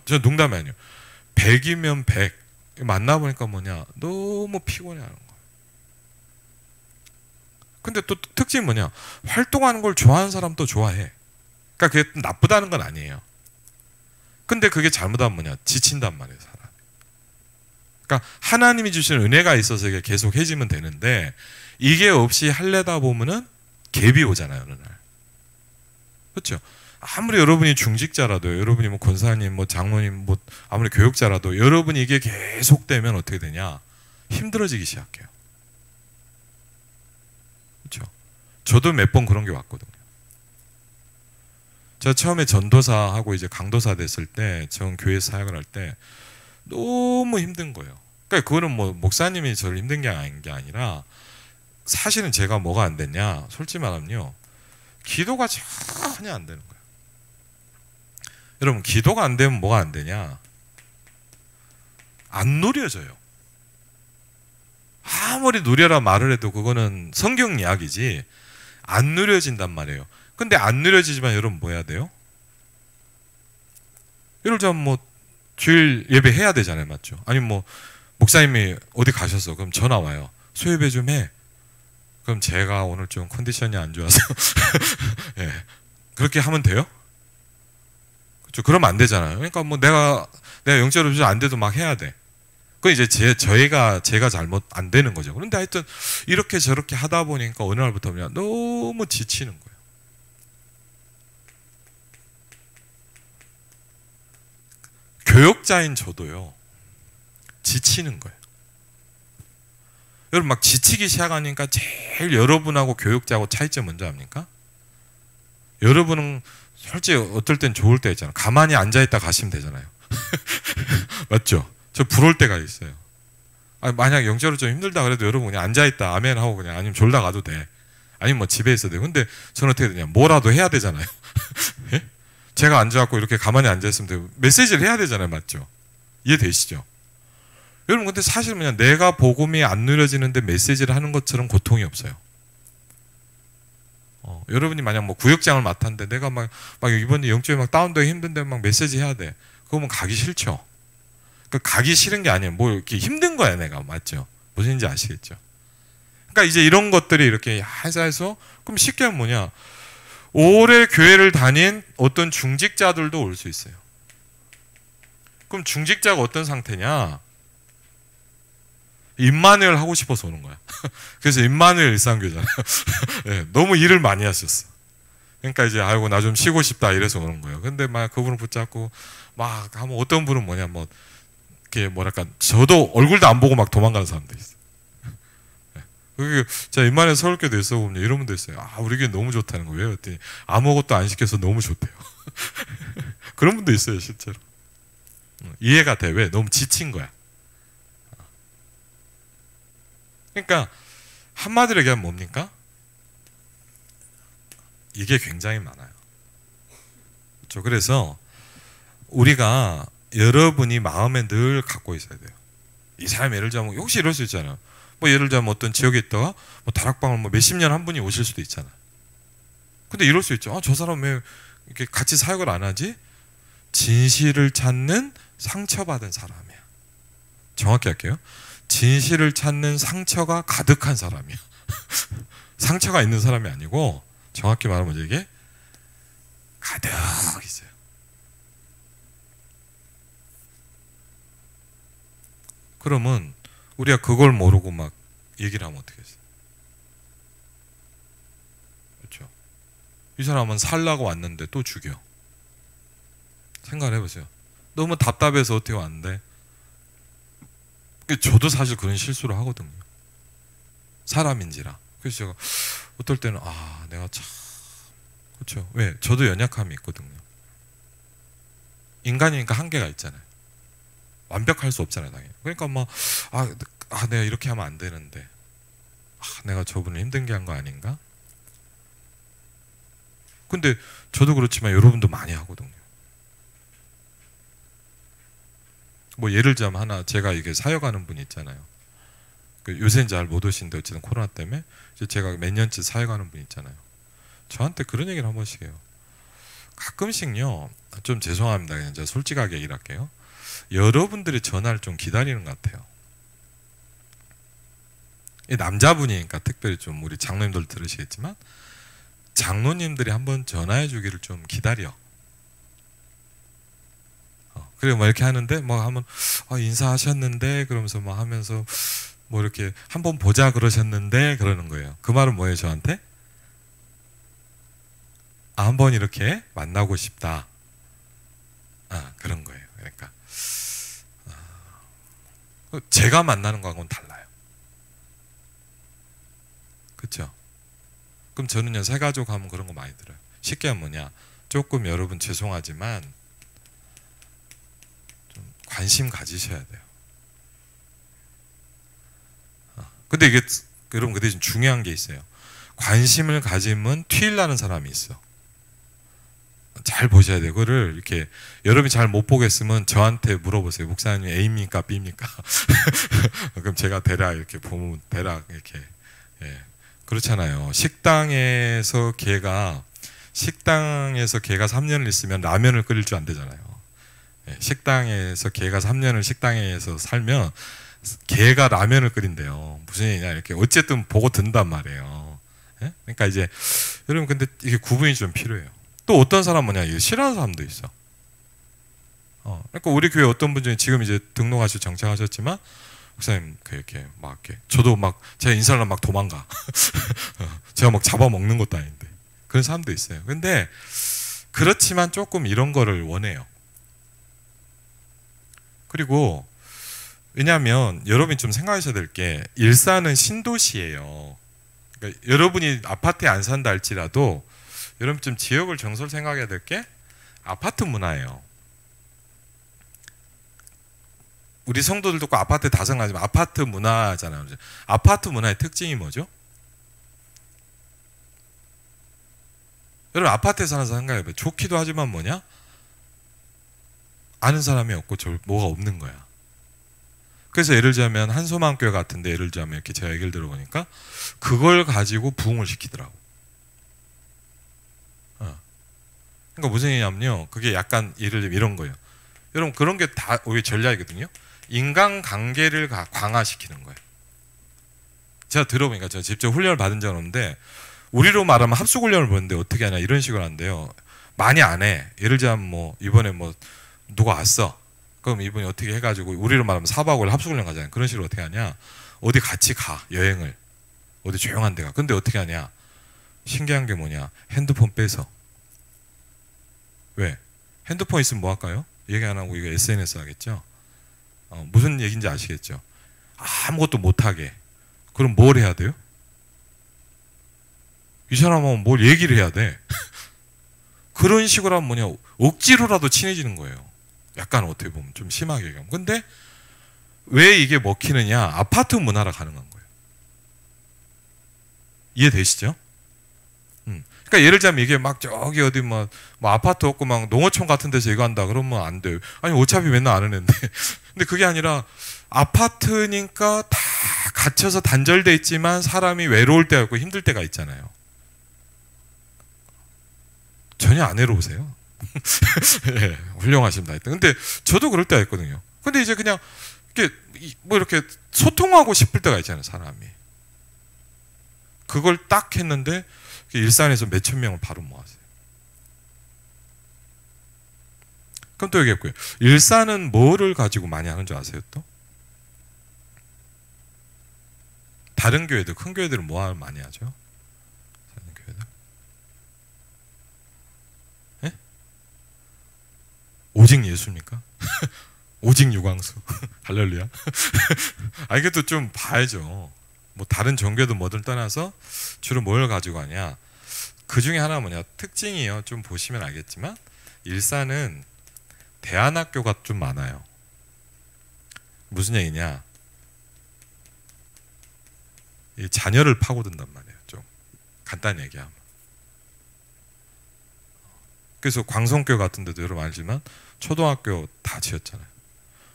저 농담이 아니에요. 100이면 100 만나보니까 뭐냐? 너무 피곤해하는 거예요. 근데 또 특징이 뭐냐? 활동하는 걸 좋아하는 사람도 좋아해. 그러니까 그게 나쁘다는 건 아니에요. 근데 그게 잘못하면 뭐냐? 지친단 말이에요, 사람. 그러니까 하나님이 주시는 은혜가 있어서 이게 계속 해지면 되는데 이게 없이 하려다 보면은 갭이 오잖아요, 어느 날. 그렇죠? 아무리 여러분이 중직자라도, 여러분이 뭐 권사님, 뭐 장로님, 뭐 아무리 교육자라도 여러분이 이게 계속되면 어떻게 되냐? 힘들어지기 시작해요. 그렇죠? 저도 몇 번 그런 게 왔거든요. 제가 처음에 전도사하고 이제 강도사 됐을 때, 전 교회 사역을 할 때 너무 힘든 거예요. 그러니까 그거는 뭐 목사님이 저를 힘든 게 아니라 사실은 제가 뭐가 안 됐냐? 솔직히 말하면요, 기도가 전혀 안 되는 거예요. 여러분, 기도가 안 되면 뭐가 안 되냐? 안 누려져요. 아무리 누려라 말을 해도 그거는 성경 이야기지 안 누려진단 말이에요. 근데 안 누려지지만 여러분 뭐 해야 돼요? 예를 들면 뭐 주일 예배 해야 되잖아요, 맞죠? 아니 뭐 목사님이 어디 가셨어? 그럼 전화 와요. 수요예배 좀 해. 그럼 제가 오늘 좀 컨디션이 안 좋아서 예. 그렇게 하면 돼요? 그렇죠? 그러면 안 되잖아요. 그러니까 뭐 내가 영적으로 안 돼도 막 해야 돼. 그건 이제 제가 잘못 안 되는 거죠. 그런데 하여튼 이렇게 저렇게 하다 보니까 어느 날부터 그냥 너무 지치는 거예요. 교역자인 저도요, 지치는 거예요. 여러분 막 지치기 시작하니까 제일 여러분하고 교역자하고 차이점 뭔지 압니까? 여러분은 솔직히 어떨 땐 좋을 때 있잖아요. 가만히 앉아있다 가시면 되잖아요. 맞죠? 저 부러울 때가 있어요. 아니, 만약 영적으로 좀 힘들다 그래도 여러분 그냥 앉아있다 아멘 하고 그냥 아니면 졸다 가도 돼. 아니면 뭐 집에 있어도 돼. 근데 저는 어떻게 되냐, 뭐라도 해야 되잖아요. 예? 제가 앉아갖고 이렇게 가만히 앉아있으면 되고 메시지를 해야 되잖아요. 맞죠? 이해되시죠? 여러분 근데 사실 그냥 내가 복음이 안 누려지는데 메시지를 하는 것처럼 고통이 없어요. 여러분이 만약 뭐 구역장을 맡았는데 내가 막 이번에 영적이 막 다운되기 힘든데 막 메시지 해야 돼. 그러면 가기 싫죠. 그러니까 가기 싫은 게 아니에요. 뭐 이렇게 힘든 거야, 내가. 맞죠? 무슨 인지 아시겠죠? 그러니까 이제 이런 것들이 이렇게 해서 그럼 쉽게 하면 뭐냐? 오래 교회를 다닌 어떤 중직자들도 올 수 있어요. 그럼 중직자가 어떤 상태냐? 임마누엘 하고 싶어서 오는 거야. 그래서 임마누엘 일상교잖아요. 네, 너무 일을 많이 하셨어. 그러니까 이제 아이고 나 좀 쉬고 싶다 이래서 오는 거예요. 근데 막 그분을 붙잡고 막 하면 어떤 분은 뭐냐, 뭐 이렇게 뭐랄까, 저도 얼굴도 안 보고 막 도망가는 사람도 있어. 그게 제가 임마누엘 서울교도 있어 보면 이런 분도 있어요. 아, 우리 교회 너무 좋다는 거예요. 그랬더니 아무것도 안 시켜서 너무 좋대요. 그런 분도 있어요, 실제로. 이해가 돼. 왜? 너무 지친 거야. 그러니까 한마디로 얘기하면 뭡니까? 이게 굉장히 많아요. 그렇죠? 그래서 우리가 여러분이 마음에 늘 갖고 있어야 돼요. 이 사람 예를 들자면 혹시 이럴 수 있잖아요. 뭐 예를 들자면 어떤 지역에 있다가 뭐 다락방을 뭐 몇십 년 한 분이 오실 수도 있잖아요. 근데 이럴 수 있죠. 아, 저 사람 왜 이렇게 같이 사역을 안 하지? 진실을 찾는 상처받은 사람이야. 정확히 할게요. 진실을 찾는 상처가 가득한 사람이야. 상처가 있는 사람이 아니고 정확히 말하면 이게 가득 있어요. 그러면 우리가 그걸 모르고 막 얘기를 하면 어떻게 했어요? 그렇죠? 이 사람은 살라고 왔는데 또 죽여. 생각을 해보세요. 너무 답답해서 어떻게 왔는데. 저도 사실 그런 실수를 하거든요. 사람인지라. 그래서 제가 어떨 때는 내가 참, 그렇죠? 왜? 저도 연약함이 있거든요. 인간이니까 한계가 있잖아요. 완벽할 수 없잖아요, 당연히. 그러니까 막 내가 이렇게 하면 안 되는데, 내가 저분을 힘들게 한 거 아닌가? 근데 저도 그렇지만 여러분도 많이 하거든요. 뭐 예를 들자면 하나, 제가 이게 사역하는 분이 있잖아요. 요새는 잘 못 오시는데 어쨌든 코로나 때문에 제가 몇 년째 사역하는 분 있잖아요. 저한테 그런 얘기를 한 번씩 해요. 가끔씩요, 좀 죄송합니다. 그냥 제가 솔직하게 얘기를 할게요. 여러분들이 전화를 좀 기다리는 것 같아요. 남자분이니까 특별히 좀 우리 장로님들 들으시겠지만 장로님들이 한번 전화해 주기를 좀 기다려. 그래 뭐 이렇게 하는데 뭐 하면 인사하셨는데 그러면서 뭐 하면서 뭐 이렇게 한번 보자 그러셨는데 그러는 거예요. 그 말은 뭐예요 저한테? 한번 이렇게 만나고 싶다. 그런 거예요. 그러니까 제가 만나는 거하고는 달라요. 그렇죠? 그럼 저는요 새가족 하면 그런 거 많이 들어요. 쉽게 하면 뭐냐, 조금 여러분 죄송하지만 좀 관심 가지셔야 돼요. 근데 이게 여러분 그 대신 중요한 게 있어요. 관심을 가지면 튀일 나는 사람이 있어. 잘 보셔야 돼요. 그거를 이렇게 여러분이 잘 못 보겠으면 저한테 물어보세요. 목사님 A입니까 B입니까? 그럼 제가 대략 이렇게 보면 대략 이렇게 그렇잖아요. 식당에서 걔가 3년을 있으면 라면을 끓일 줄 안 되잖아요. 식당에서 걔가 3년을 식당에서 살면 걔가 라면을 끓인대요. 무슨 얘기냐 이렇게 어쨌든 보고 든단 말이에요. 그러니까 이제 여러분 근데 이게 구분이 좀 필요해요. 또 어떤 사람 뭐냐 이거 싫어하는 사람도 있어. 그러니까 우리 교회 어떤 분 중에 지금 이제 등록하시고 정착하셨지만 목사님 이렇게 막 이렇게 저도 막 제가 인사를 하면 막 도망가. 제가 막 잡아먹는 것도 아닌데 그런 사람도 있어요. 근데 그렇지만 조금 이런 거를 원해요. 그리고 왜냐하면 여러분이 좀 생각하셔야 될 게 일산은 신도시예요. 그러니까 여러분이 아파트에 안 산다 할지라도 여러분 좀 지역을 정서를 생각해야 될 게 아파트 문화예요. 우리 성도들도 꼭 아파트 다 생각하지만 아파트 문화잖아요. 아파트 문화의 특징이 뭐죠? 여러분 아파트에 사는 사람 생각해봐요. 좋기도 하지만 뭐냐? 아는 사람이 없고 뭐가 없는 거야. 그래서 예를 들자면 한소망교회 같은데 예를 들자면 이렇게 제가 얘기를 들어보니까 그걸 가지고 부흥을 시키더라고. 그러니까 무슨 얘기냐면요. 그게 약간 예를 들면 이런 거예요. 여러분 그런 게 다 오히려 전략이거든요. 인간관계를 강화시키는 거예요. 제가 들어보니까 제가 직접 훈련을 받은 적은 없는데 우리로 말하면 합숙훈련을 보는데 어떻게 하냐 이런 식으로 한대요. 많이 안 해. 예를 들자면 뭐 이번에 뭐 누가 왔어. 그럼 이분이 어떻게 해가지고 우리로 말하면 4박 5일 합숙훈련 가잖아요. 그런 식으로 어떻게 하냐. 어디 같이 가. 여행을. 어디 조용한 데 가. 근데 어떻게 하냐. 신기한 게 뭐냐. 핸드폰 빼서. 왜? 핸드폰 있으면 뭐 할까요? 얘기 안 하고 이거 SNS 하겠죠? 무슨 얘기인지 아시겠죠? 아무것도 못하게. 그럼 뭘 해야 돼요? 이 사람은 뭘 얘기를 해야 돼. 그런 식으로 하면 뭐냐. 억지로라도 친해지는 거예요. 약간 어떻게 보면 좀 심하게 얘기하면. 근데 왜 이게 먹히느냐. 아파트 문화라 가능한 거예요. 이해되시죠? 그러니까 예를 들자면 이게 막 저기 어디 뭐 아파트 없고 막 농어촌 같은 데서 이거 한다 그러면 안 돼요. 아니 어차피 맨날 안 하는데. 근데 그게 아니라 아파트니까 다 갇혀서 단절돼 있지만 사람이 외로울 때가 있고 힘들 때가 있잖아요. 전혀 안 외로우세요. 네, 훌륭하십니다. 근데 저도 그럴 때가 있거든요. 근데 이제 그냥 이렇게 뭐 이렇게 소통하고 싶을 때가 있잖아요, 사람이. 그걸 딱 했는데 일산에서 몇천 명을 바로 모았어요. 그럼 또 얘기했고요. 일산은 뭐를 가지고 많이 하는 줄 아세요? 또 다른 교회들, 큰 교회들은 뭐 많이 하죠? 다른 교회들? 예? 오직 예수입니까? 오직 유광수. 할렐루야. 이것도 좀 봐야죠. 뭐 다른 종교도 뭐든 떠나서 주로 뭘 가지고 하냐. 그 중에 하나 뭐냐. 특징이요. 좀 보시면 알겠지만 일산은 대안학교가 좀 많아요. 무슨 얘기냐. 이 자녀를 파고든단 말이에요. 좀 간단히 얘기하면. 그래서 광성교회 같은 데도 여러분 알지만 초등학교 다 지었잖아요.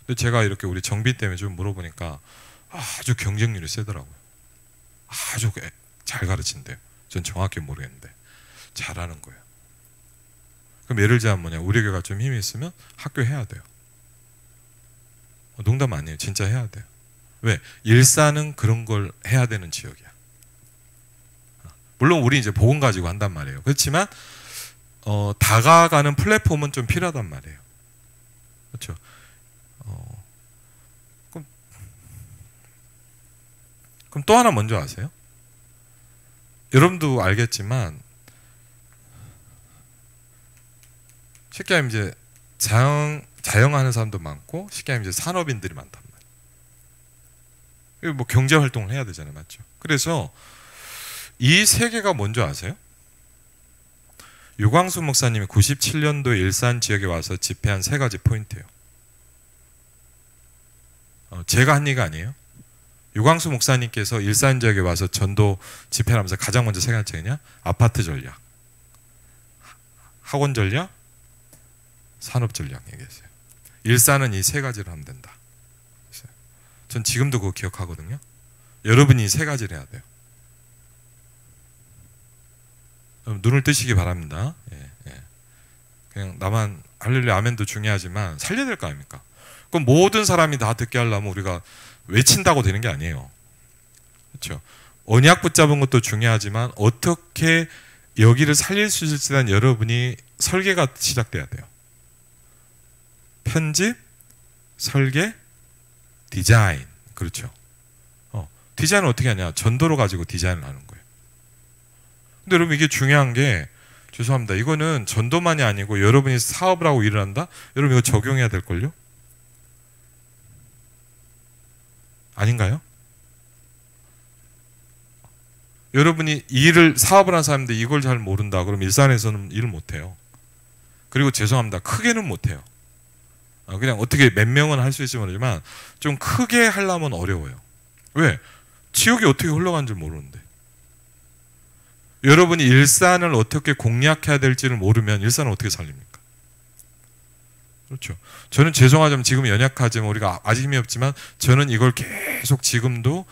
근데 제가 이렇게 우리 정비 때문에 좀 물어보니까 아주 경쟁률이 세더라고요. 아주 잘 가르친대요. 전 정확히 모르겠는데 잘하는 거예요. 그럼 예를 들자면 뭐냐, 우리 교회가 좀 힘이 있으면 학교 해야 돼요. 농담 아니에요. 진짜 해야 돼요. 왜? 일산은 그런 걸 해야 되는 지역이야. 물론 우리 이제 복음 가지고 한단 말이에요. 그렇지만 다가가는 플랫폼은 좀 필요하단 말이에요. 그렇죠. 그럼 또 하나 먼저 아세요? 여러분도 알겠지만 쉽게 하면 이제 자영하는 사람도 많고 쉽게 하면 이제 산업인들이 많단 말이에요. 뭐 경제 활동을 해야 되잖아요, 맞죠? 그래서 이 세 개가 뭔지 아세요? 유광수 목사님이 97년도에 일산 지역에 와서 집회한 세 가지 포인트예요. 제가 한 얘기가 아니에요. 유광수 목사님께서 일산 지역에 와서 전도 집회를 하면서 가장 먼저 생각한 책이냐? 아파트 전략, 학원 전략, 산업 전략 얘기했어요. 일산은 이 세 가지를 하면 된다. 전 지금도 그거 기억하거든요. 여러분이 이 세 가지를 해야 돼요. 눈을 뜨시기 바랍니다. 예, 예. 그냥 나만 할렐루야 아멘도 중요하지만 살려야 될 거 아닙니까? 그럼 모든 사람이 다 듣게 하려면 우리가 외친다고 되는 게 아니에요. 그렇죠? 언약 붙잡은 것도 중요하지만 어떻게 여기를 살릴 수 있을지에 대한 여러분이 설계가 시작돼야 돼요. 편집, 설계, 디자인. 그렇죠. 디자인은 어떻게 하냐? 전도로 가지고 디자인을 하는 거예요. 근데 여러분 이게 중요한 게 죄송합니다. 이거는 전도만이 아니고 여러분이 사업을 하고 일을 한다? 여러분 이거 적용해야 될걸요? 아닌가요? 여러분이 사업을 하는 사람인데 이걸 잘 모른다. 그럼 일산에서는 일을 못해요. 그리고 죄송합니다. 크게는 못해요. 그냥 어떻게 몇 명은 할 수 있을지 모르지만 좀 크게 하려면 어려워요. 왜? 지역이 어떻게 흘러가는지 모르는데. 여러분이 일산을 어떻게 공략해야 될지를 모르면 일산을 어떻게 살립니까? 그렇죠. 저는 죄송하지만 지금 연약하지만 우리가 아직 힘이 없지만 저는 이걸 계속 지금도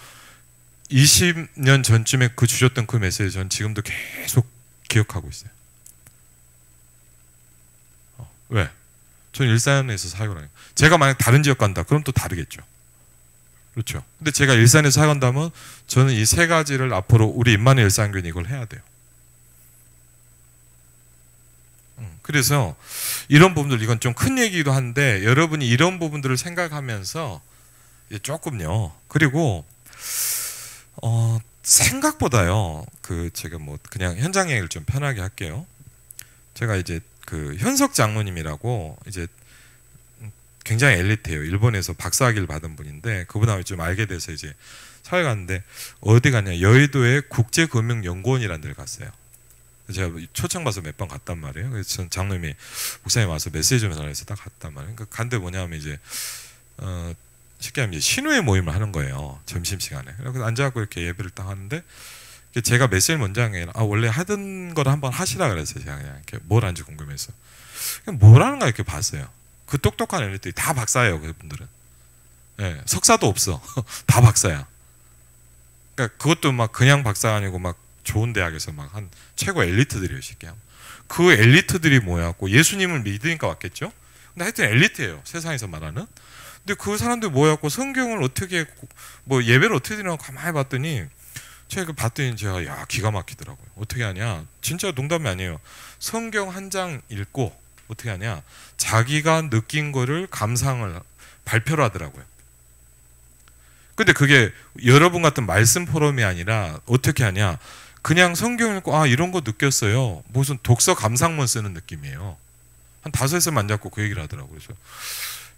20년 전쯤에 주셨던 그 메시지 저는 지금도 계속 기억하고 있어요. 왜? 저는 일산에서 사역을 하니까. 제가 만약 다른 지역 간다 그럼 또 다르겠죠. 그렇죠. 근데 제가 일산에서 사역한다면 저는 이 세 가지를 앞으로 우리 임마누엘 일산교회는 이걸 해야 돼요. 그래서 이런 부분들 이건 좀 큰 얘기기도 한데 여러분이 이런 부분들을 생각하면서 조금요. 그리고 생각보다요. 제가 뭐 그냥 현장 얘기를 좀 편하게 할게요. 제가 이제 그 현석 장로님이라고 이제 굉장히 엘리트예요. 일본에서 박사학위를 받은 분인데 그분하고 좀 알게 돼서 이제 사회 갔는데 어디 갔냐? 여의도에 국제금융연구원이라는 데를 갔어요. 제가 초청받아서 몇 번 갔단 말이에요. 그래서 전 장로님이 목사님 와서 메시지 좀 전해서 딱 갔단 말이에요. 그러니까 간데 뭐냐면 이제 쉽게 하면 이제 신우회 모임을 하는 거예요. 점심시간에. 그래서 앉아갖고 이렇게 예배를 딱 하는데 제가 메시지 먼저 한 게 원래 하던 걸 한번 하시라 그랬어요. 제가 그냥 이렇게 뭘 하는지 궁금해서. 그냥 뭘 하는가 이렇게 봤어요. 그 똑똑한 애들이 다 박사예요. 그분들은. 네, 석사도 없어. 다 박사야. 그러니까 그것도 막 그냥 박사가 아니고 막 좋은 대학에서 막 한 최고 엘리트들이에요. 쉽게 하면. 그 엘리트들이 뭐야? 예수님을 믿으니까 왔겠죠? 근데 하여튼 엘리트예요. 세상에서 말하는. 근데 그 사람들이 뭐였고 성경을 어떻게 뭐 예배를 어떻게 드리나 가만히 봤더니 제가 봤더니 제가 야 기가 막히더라고요. 어떻게 하냐? 진짜 농담이 아니에요. 성경 한 장 읽고 어떻게 하냐? 자기가 느낀 거를 감상을 발표를 하더라고요. 근데 그게 여러분 같은 말씀 포럼이 아니라 어떻게 하냐? 그냥 성경 읽고 이런 거 느꼈어요. 무슨 독서 감상문 쓰는 느낌이에요. 한 5에서 만 잡고 그 얘기를 하더라고요. 그래서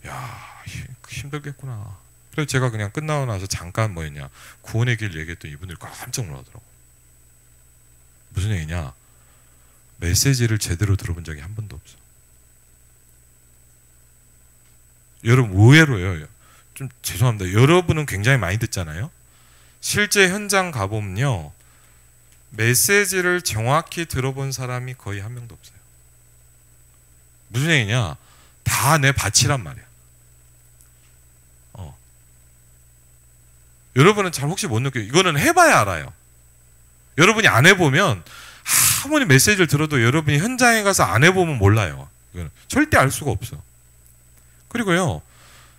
야 힘들겠구나. 그래서 제가 그냥 끝나고 나서 잠깐 뭐였냐 구원의 길 얘기했더니 이분들이 깜짝 놀라더라고요. 무슨 얘기냐? 메시지를 제대로 들어본 적이 한 번도 없어. 여러분 의외로요. 좀 죄송합니다. 여러분은 굉장히 많이 듣잖아요. 실제 현장 가보면요. 메시지를 정확히 들어본 사람이 거의 한 명도 없어요. 무슨 얘기냐? 다 내 밭이란 말이야. 여러분은 잘 혹시 못 느껴요. 이거는 해봐야 알아요. 여러분이 안 해보면 아무리 메시지를 들어도 여러분이 현장에 가서 안 해보면 몰라요. 이거는 절대 알 수가 없어. 그리고요.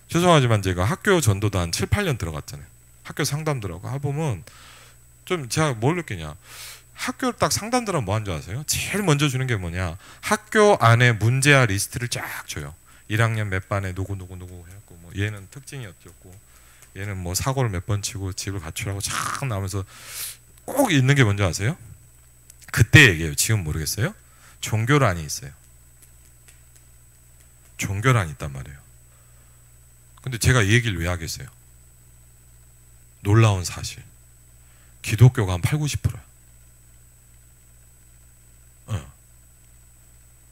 죄송하지만 제가 학교 전도도 한 7, 8년 들어갔잖아요. 학교 상담 들어가고 해보면 좀 제가 뭘 느끼냐. 학교 딱 상담 들어가면 뭐 하는 줄 아세요? 제일 먼저 주는 게 뭐냐. 학교 안에 문제아 리스트를 쫙 줘요. 1학년 몇 반에 누구 해갖고 뭐 얘는 특징이 어땠고 얘는 뭐 사고를 몇 번 치고 집을 가출하고 쫙 나오면서 꼭 있는 게 뭔지 아세요? 그때 얘기해요. 지금 모르겠어요. 종교란이 있어요. 종교란이 있단 말이에요. 근데 제가 이 얘기를 왜 하겠어요? 놀라운 사실. 기독교가 한 80-90%야.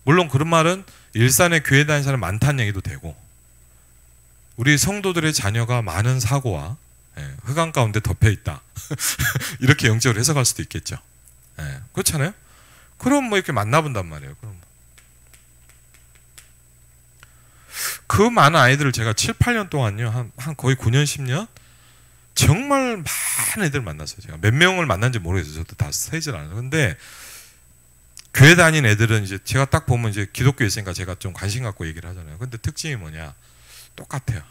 물론 그런 말은 일산에 교회 다니는 사람 많다는 얘기도 되고, 우리 성도들의 자녀가 많은 사고와 흑암 가운데 덮여 있다. 이렇게 영적으로 해석할 수도 있겠죠. 그렇잖아요? 그럼 뭐 이렇게 만나본단 말이에요. 그럼 그 많은 아이들을 제가 7-8년 동안요, 한 거의 9년, 10년 정말 많은 애들 만났어요. 제가 몇 명을 만난지 모르겠어요. 저도 다 세질 않아요. 근데 교회 다닌 애들은 이제 제가 딱 보면 이제 기독교에 있으니까 제가 좀 관심 갖고 얘기를 하잖아요. 근데 특징이 뭐냐? 똑같아요.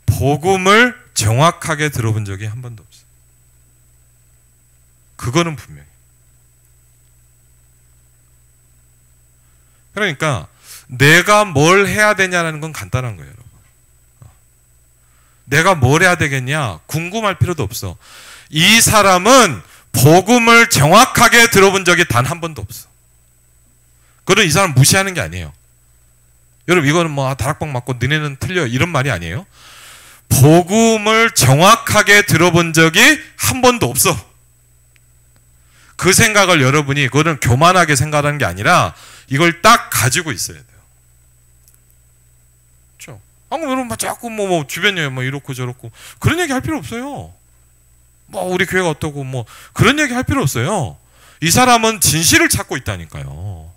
복음을 정확하게 들어본 적이 한 번도 없어요. 그거는 분명해요. 그러니까 내가 뭘 해야 되냐는 건 간단한 거예요, 여러분. 내가 뭘 해야 되겠냐? 궁금할 필요도 없어. 이 사람은 복음을 정확하게 들어본 적이 단 한 번도 없어. 그럼 이 사람 무시하는 게 아니에요. 여러분, 이거는 뭐 다락방 맞고 너네는 틀려 이런 말이 아니에요. 복음을 정확하게 들어본 적이 한 번도 없어. 그 생각을 여러분이, 그거는 교만하게 생각하는 게 아니라 이걸 딱 가지고 있어야 돼요. 그렇죠? 여러분 자꾸 뭐 주변에 뭐 이렇고 저렇고 그런 얘기 할 필요 없어요. 뭐 우리 교회가 어떠고 뭐 그런 얘기 할 필요 없어요. 이 사람은 진실을 찾고 있다니까요.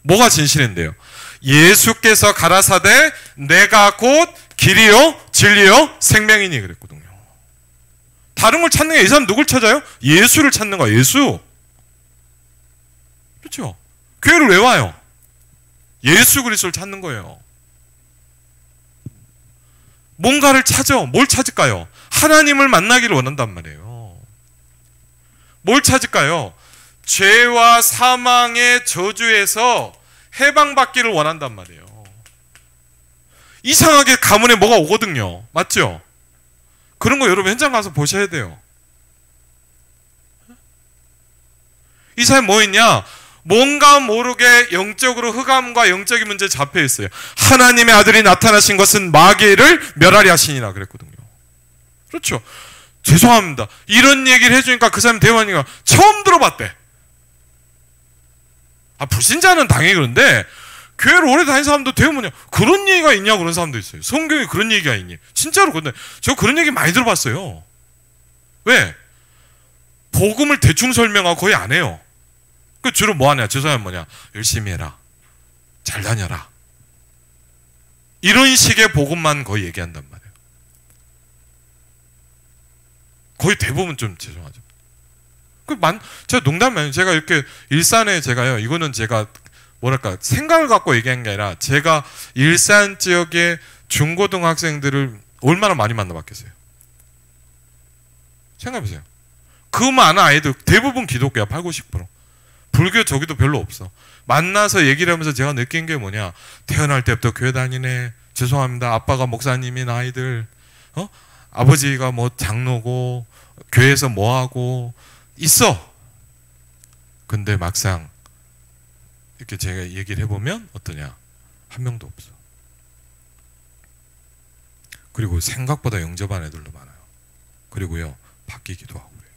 뭐가 진실인데요? 예수께서 가라사대 내가 곧 길이요 진리요 생명이니 그랬거든요. 다른 걸 찾는 게, 이 사람 누굴 찾아요? 예수를 찾는 거야. 예수. 그렇죠? 교회를 왜 와요? 예수 그리스도를 찾는 거예요. 뭔가를 찾아. 뭘 찾을까요? 하나님을 만나기를 원한단 말이에요. 뭘 찾을까요? 죄와 사망의 저주에서 해방받기를 원한단 말이에요. 이상하게 가문에 뭐가 오거든요. 맞죠? 그런 거 여러분 현장 가서 보셔야 돼요. 이 사람이 뭐 했냐? 뭔가 모르게 영적으로 흑암과 영적인 문제에 잡혀 있어요. 하나님의 아들이 나타나신 것은 마귀를 멸하리 하시니라 그랬거든요. 그렇죠? 죄송합니다. 이런 얘기를 해주니까 그 사람 대화니까 처음 들어봤대. 불신자는 당연히 그런데 교회를 오래 다닌 사람도 대부분이야. 그런 얘기가 있냐 그런 사람도 있어요. 성경에 그런 얘기가 있니? 진짜로. 근데 저 그런 얘기 많이 들어봤어요. 왜? 복음을 대충 설명하고 거의 안 해요. 그 주로 뭐 하냐? 저 사람은 뭐냐? 열심히 해라. 잘 다녀라. 이런 식의 복음만 거의 얘기한단 말이에요. 거의 대부분 좀 죄송하죠. 제가 농담이에요. 제가 이렇게 일산에 제가요, 이거는 제가 뭐랄까 생각을 갖고 얘기한 게 아니라 제가 일산 지역의 중고등학생들을 얼마나 많이 만나봤겠어요. 생각해보세요. 그 많은 아이들 대부분 기독교야. 80-90%. 불교 저기도 별로 없어. 만나서 얘기를 하면서 제가 느낀 게 뭐냐? 태어날 때부터 교회 다니네. 죄송합니다. 아빠가 목사님인 아이들, 아버지가 뭐 장로고 교회에서 뭐 하고 있어. 근데 막상 이렇게 제가 얘기를 해보면 어떠냐? 한 명도 없어. 그리고 생각보다 영접한 애들도 많아요. 그리고요, 바뀌기도 하고 그래요.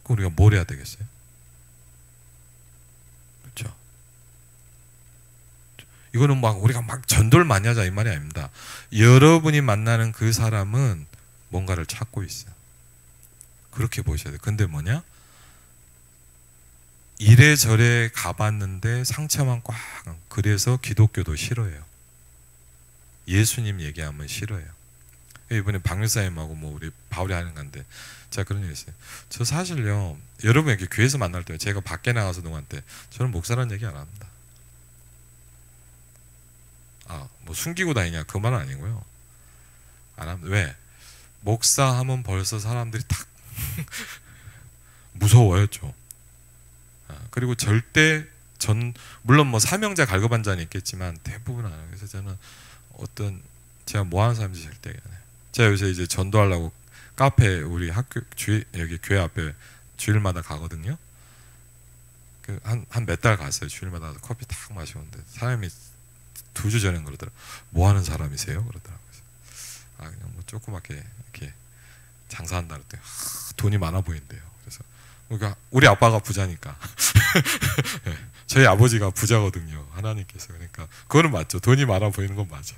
그럼 우리가 뭘 해야 되겠어요? 그렇죠? 이거는 막 우리가 막 전도를 많이 하자 이 말이 아닙니다. 여러분이 만나는 그 사람은 뭔가를 찾고 있어요. 그렇게 보셔야 돼요. 근데 뭐냐? 이래저래 가봤는데 상처만 꽉. 그래서 기독교도 싫어해요. 예수님 얘기하면 싫어해요. 이번에 박일사님하고 뭐 우리 바울이 하는 건데 제가 그런 얘기 했어요. 저 사실요, 여러분 이렇게 교회에서 만날 때 제가 밖에 나가서 누구한테 저는 목사라는 얘기 안 합니다. 뭐 숨기고 다니냐 그 말은 아니고요. 안 합니다. 왜? 목사 하면 벌써 사람들이 탁 무서워요 좀. 그리고 절대 물론 뭐 사명자 갈급한자는 있겠지만 대부분 안 해요. 그래서 저는 제가 뭐 하는 사람인지 절대 안 해요. 제가 요새 이제 전도하려고 카페 우리 학교 여기 교회 앞에 주일마다 가거든요. 한 몇 달 갔어요. 주일마다 커피 딱 마시는데 사람이 2주 전에 그러더라고요. 뭐 하는 사람이세요? 그러더라고요. 그냥 뭐 조그맣게 이렇게 장사한다 그랬더니 돈이 많아 보인대요. 그래서 그러니까 우리 아빠가 부자니까 네, 저희 아버지가 부자거든요. 하나님께서. 그러니까 그거는 맞죠. 돈이 많아 보이는 건 맞아.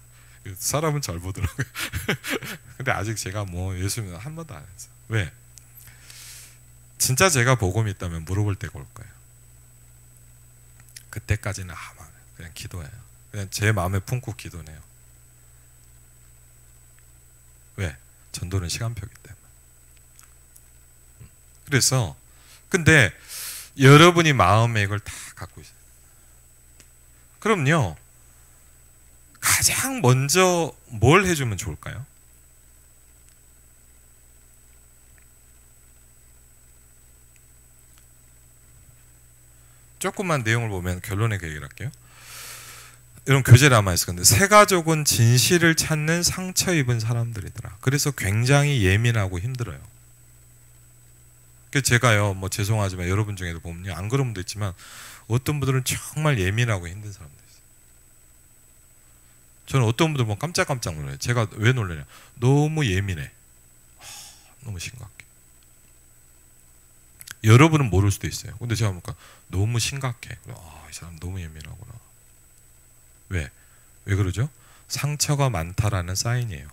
사람은 잘 보더라고요. 근데 아직 제가 뭐 예수님은 한 번도 안 했어요. 왜? 진짜 제가 복음이 있다면 물어볼 때가 올 거예요. 그때까지는 아마 그냥 기도해요. 그냥 제 마음에 품고 기도네요. 왜? 전도는 시간표이기 때문에. 그래서 근데 여러분이 마음에 이걸 다 갖고 있어요. 그럼요. 가장 먼저 뭘 해주면 좋을까요? 조금만 내용을 보면 결론에 그 얘기를 할게요. 이런 교재를 아마 했을 건데 새 가족은 진실을 찾는 상처 입은 사람들이더라. 그래서 굉장히 예민하고 힘들어요. 제가요 뭐 죄송하지만 여러분 중에도 보면요 안 그런 분도 있지만 어떤 분들은 정말 예민하고 힘든 사람들 있어요. 저는 어떤 분들 보면 깜짝깜짝 놀라요. 제가 왜 놀라냐? 너무 예민해. 너무 심각해. 여러분은 모를 수도 있어요. 근데 제가 보니까 너무 심각해. 이 사람 너무 예민하구나. 왜 그러죠? 상처가 많다라는 사인이에요.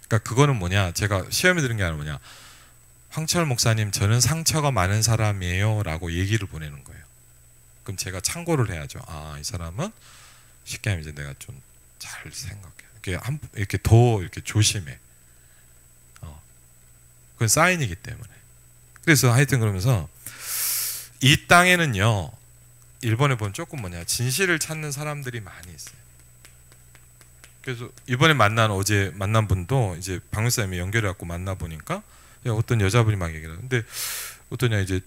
그러니까 그거는 뭐냐? 제가 시험에 들은 게 아니라 뭐냐? 황철 목사님 저는 상처가 많은 사람이에요 라고 얘기를 보내는 거예요. 그럼 제가 참고를 해야죠. 이 사람은 쉽게 하면 이제 내가 좀 잘 생각해. 이렇게 더 이렇게 조심해. 그건 사인이기 때문에. 그래서 하여튼 그러면서 이 땅에는요 일본에 보면 조금 뭐냐 진실을 찾는 사람들이 많이 있어요. 그래서 이번에 어제 만난 분도 이제 박목사님이 연결해갖고 만나보니까 어떤 여자분이 막 얘기를 하는데 어떠냐 이제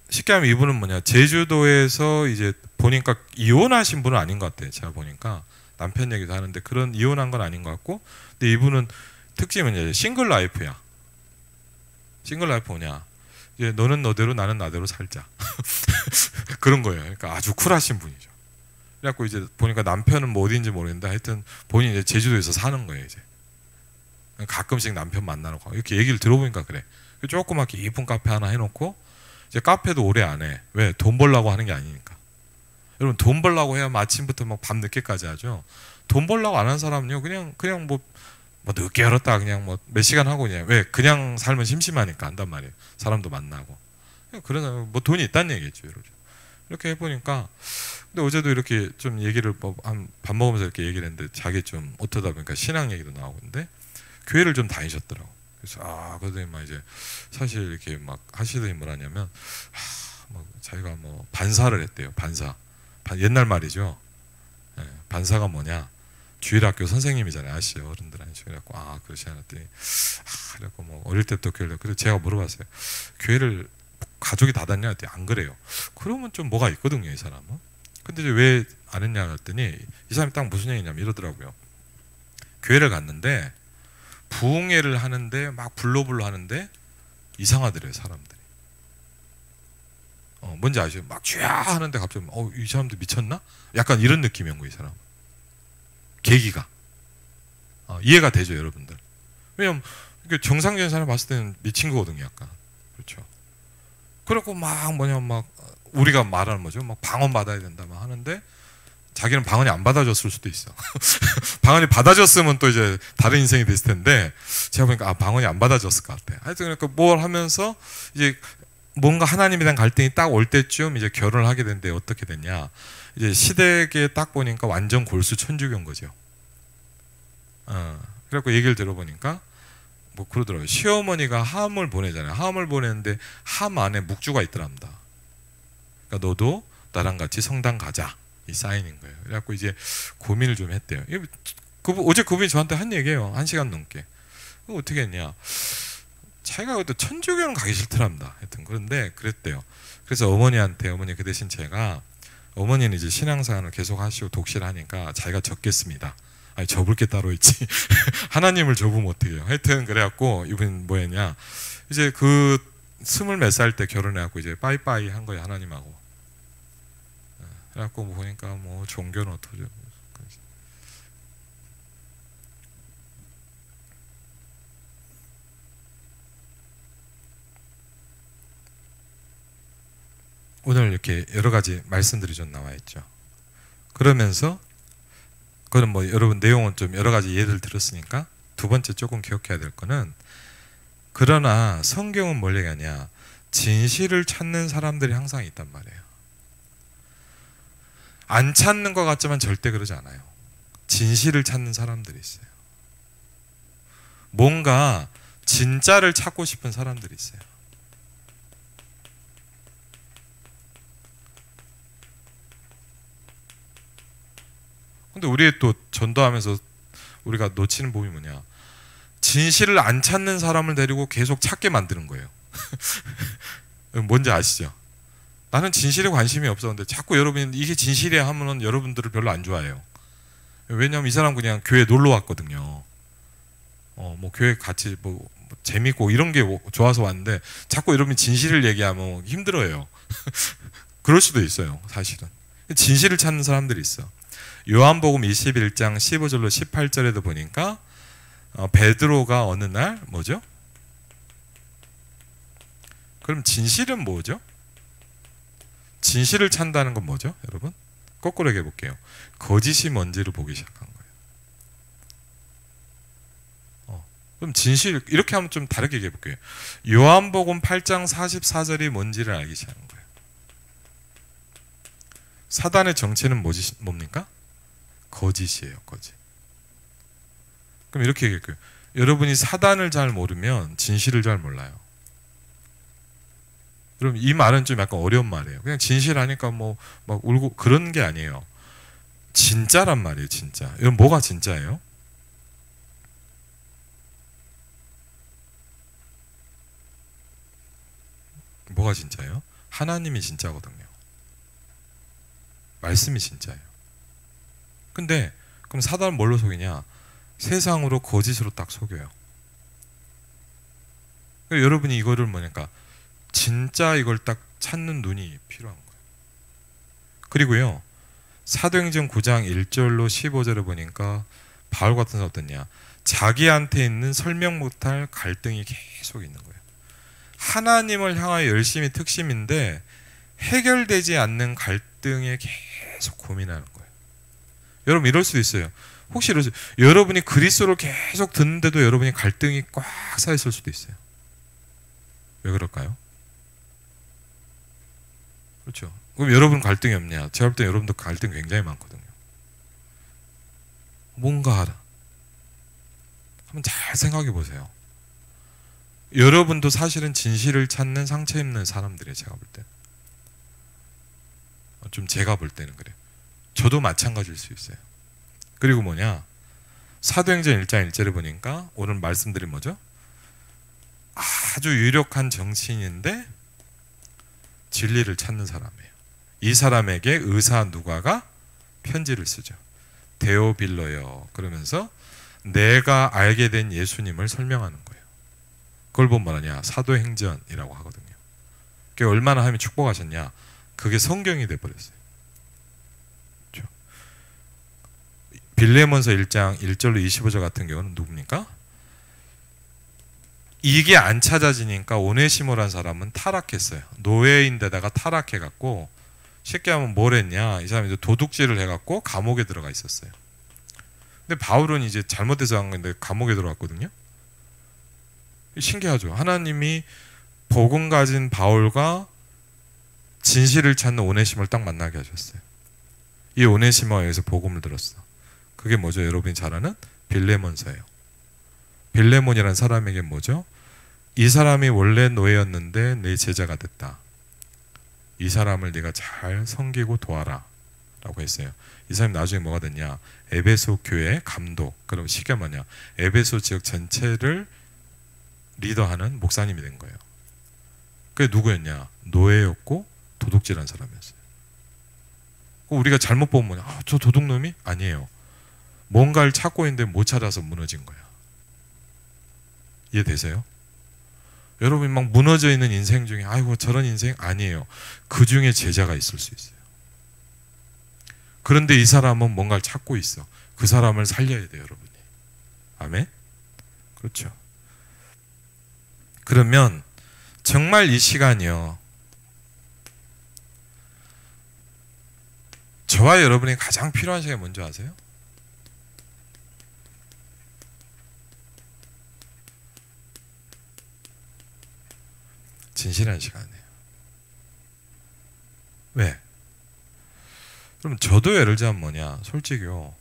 쉽게 하면 이분은 뭐냐 제주도에서 이제 보니까 이혼하신 분은 아닌 것 같아요. 제가 보니까 남편 얘기도 하는데 그런 이혼한 건 아닌 것 같고 근데 이분은 특징은 이제 싱글 라이프야. 싱글 라이프 뭐냐 이제 너는 너대로 나는 나대로 살자 그런 거예요. 그러니까 아주 쿨하신 분이죠. 그래갖고 이제 보니까 남편은 뭐 어디인지 모르겠는데 하여튼 본인이 이제 제주도에서 사는 거예요. 이제 가끔씩 남편 만나러 가고 이렇게 얘기를 들어보니까 그래. 조그맣게 이쁜 카페 하나 해놓고 이제 카페도 오래 안 해. 왜? 돈 벌려고 하는 게 아니니까. 여러분 돈 벌려고 해야 아침부터 막 밤 늦게까지 하죠. 돈 벌려고 안 하는 사람은요 그냥 뭐 늦게 열었다 그냥 뭐 몇 시간 하고 그냥 살면 심심하니까 한단 말이에요. 사람도 만나고. 그러나 뭐 돈이 있다는 얘기겠죠. 이렇게 해보니까 근데 어제도 이렇게 좀 얘기를 밥 먹으면서 이렇게 얘기를 했는데 자기 좀 어쩌다 보니까 신앙 얘기도 나오고 근데 교회를 좀 다니셨더라고. 그래서 그러더니 막 이제 사실 이렇게 막 하시더니 뭐라냐면 막 자기가 뭐 반사를 했대요. 반사. 옛날 말이죠. 반사가 뭐냐? 주일학교 선생님이잖아요. 아시죠? 어른들 아니죠. 그래갖고 그러시 않았더니 그래갖고 뭐 어릴 때부터 교회를 그래서 제가 물어봤어요. 교회를 가족이 다 다녔냐? 했더니 안 그래요. 그러면 좀 뭐가 있거든요, 이 사람은. 근데 이제 왜 안 했냐 했더니 이 사람이 딱 무슨 얘기냐면 이러더라고요. 교회를 갔는데 부흥회를 하는데 막 불러불러 하는데 이상하더래요, 사람들이. 뭔지 아시죠? 막 쥐야 하는데 갑자기 이 사람들 미쳤나? 약간 이런 느낌이었고 이 사람. 계기가 이해가 되죠, 여러분들. 왜냐면 정상적인 사람 봤을 때는 미친 거거든요, 약간. 그렇죠. 그리고 막 우리가 말하는 거죠. 막 방언 받아야 된다 막 하는데 자기는 방언이 안 받아줬을 수도 있어. 방언이 받아줬으면 또 이제 다른 인생이 됐을 텐데 제가 보니까 방언이 안 받아줬을 것 같아. 하여튼 그러니까 뭘 하면서 이제 뭔가 하나님에 대한 갈등이 딱 올 때쯤 이제 결혼을 하게 됐는데 어떻게 됐냐? 이제 시댁에 딱 보니까 완전 골수 천주교인 거죠. 그래갖고 얘기를 들어보니까 뭐 그러더라고요. 시어머니가 함을 보내잖아요. 함을 보내는데 함 안에 묵주가 있더랍니다. 그러니까 너도 나랑 같이 성당 가자. 이 사인인 거예요. 그래갖고 이제 고민을 좀 했대요. 어제 그분이 저한테 한 얘기예요. 1시간 넘게. 어떻게 했냐? 자기가 그때 천주교는 가기 싫더랍니다. 하여튼 그런데 그랬대요. 그래서 어머니 그 대신 제가 어머니는 이제 신앙생활을 계속 하시고 독실을 하니까 자기가 적겠습니다. 아니 접을 게 따로 있지. 하나님을 접으면 어떡해요. 하여튼 그래갖고 이분 뭐였냐 이제 그 20몇 살 때 결혼해갖고 이제 빠이빠이 한 거예요 하나님하고. 그래갖고 뭐 보니까 뭐 종교는 어떠죠. 오늘 이렇게 여러 가지 말씀들이 좀 나와 있죠. 그러면서 그건 뭐 여러분 내용은 좀 여러 가지 예를 들었으니까 두 번째 조금 기억해야 될 거는 그러나 성경은 뭘 얘기하냐 진실을 찾는 사람들이 항상 있단 말이에요. 안 찾는 것 같지만 절대 그러지 않아요. 진실을 찾는 사람들이 있어요. 뭔가 진짜를 찾고 싶은 사람들이 있어요. 근데 우리 또 전도하면서 우리가 놓치는 부분이 뭐냐 진실을 안 찾는 사람을 데리고 계속 찾게 만드는 거예요. 뭔지 아시죠? 나는 진실에 관심이 없어. 근데 자꾸 여러분이 이게 진실이야 하면은 여러분들을 별로 안 좋아해요. 왜냐면 이 사람 그냥 교회 놀러 왔거든요. 뭐 교회 같이 뭐 재밌고 이런 게 좋아서 왔는데 자꾸 여러분이 진실을 얘기하면 힘들어요. 그럴 수도 있어요, 사실은. 진실을 찾는 사람들이 있어. 요한복음 21장 15절로 18절에도 보니까 베드로가 어느 날 뭐죠? 그럼 진실은 뭐죠? 진실을 찾는다는 건 뭐죠? 여러분? 거꾸로 얘기해 볼게요. 거짓이 뭔지를 보기 시작한 거예요. 그럼 진실 이렇게 하면 좀 다르게 얘기해 볼게요. 요한복음 8장 44절이 뭔지를 알기 시작한 거예요. 사단의 정체는 뭡니까? 거짓이에요. 거짓. 그럼 이렇게 얘기할게요. 여러분이 사단을 잘 모르면 진실을 잘 몰라요. 그럼 이 말은 좀 약간 어려운 말이에요. 그냥 진실하니까 뭐 막 울고 그런 게 아니에요. 진짜란 말이에요. 진짜. 여러분 뭐가 진짜예요? 뭐가 진짜예요? 하나님이 진짜거든요. 말씀이 진짜예요. 근데 그럼 사단은 뭘로 속이냐? 세상으로 거짓으로 딱 속여요. 그러니까 여러분이 이거를 뭐냐니까 진짜 이걸 딱 찾는 눈이 필요한 거예요. 그리고요 사도행전 9장 1절로 15절을 보니까 바울 같은 사람 어떠냐 자기한테 있는 설명 못할 갈등이 계속 있는 거예요. 하나님을 향하여 열심히 특심인데 해결되지 않는 갈등에 계속 고민하는 거예요. 여러분 이럴 수도 있어요. 혹시 이러세요? 여러분이 그리스도를 계속 듣는데도 여러분이 갈등이 꽉 차 있을 수도 있어요. 왜 그럴까요? 그렇죠. 그럼 여러분 갈등이 없냐? 제가 볼 때 여러분도 갈등 굉장히 많거든요. 뭔가 하라. 한번 잘 생각해 보세요. 여러분도 사실은 진실을 찾는 상처 있는 사람들이에요. 제가 볼 때. 좀 제가 볼 때는 그래요. 저도 마찬가지일 수 있어요. 그리고 뭐냐? 사도행전 1장 1절에 보니까 오늘 말씀드린 뭐죠? 아주 유력한 정치인인데 진리를 찾는 사람이에요. 이 사람에게 의사 누가가 편지를 쓰죠. 데오빌러여 그러면서 내가 알게 된 예수님을 설명하는 거예요. 그걸 보면 뭐냐? 사도행전이라고 하거든요. 그게 얼마나 하나님이 축복하셨냐? 그게 성경이 돼버렸어요. 그렇죠? 빌레몬서 1장 1절로 25절 같은 경우는 누굽니까? 이게 안 찾아지니까 오네시모라는 사람은 타락했어요. 노예인데다가 타락해갖고 쉽게 하면 뭘 했냐? 이 사람이 이제 도둑질을 해갖고 감옥에 들어가 있었어요. 근데 바울은 이제 잘못해서 한 건데 감옥에 들어갔거든요. 신기하죠. 하나님이 복음 가진 바울과 진실을 찾는 오네시모를 딱 만나게 하셨어요. 이 오네시모가 여기서 복음을 들었어. 그게 뭐죠? 여러분이 잘 아는 빌레몬서예요. 빌레몬이라는 사람에게 뭐죠? 이 사람이 원래 노예였는데 내 제자가 됐다. 이 사람을 네가 잘 섬기고 도와라 라고 했어요. 이 사람이 나중에 뭐가 됐냐? 에베소 교회 감독. 그럼 쉽게 뭐냐? 에베소 지역 전체를 리더하는 목사님이 된 거예요. 그게 누구였냐? 노예였고 도둑질한 사람이었어요. 우리가 잘못 보면 뭐냐? 저 도둑놈이? 아니에요. 뭔가를 찾고 있는데 못 찾아서 무너진 거야. 이해되세요? 여러분 막 무너져 있는 인생 중에 아이고 저런 인생 아니에요. 그 중에 제자가 있을 수 있어요. 그런데 이 사람은 뭔가를 찾고 있어. 그 사람을 살려야 돼요, 여러분이. 아멘? 그렇죠. 그러면 정말 이 시간이요. 저와 여러분이 가장 필요한 시간이 뭔지 아세요? 진실한 시간이에요. 왜? 그럼 저도 예를 들자면 뭐냐, 솔직히요.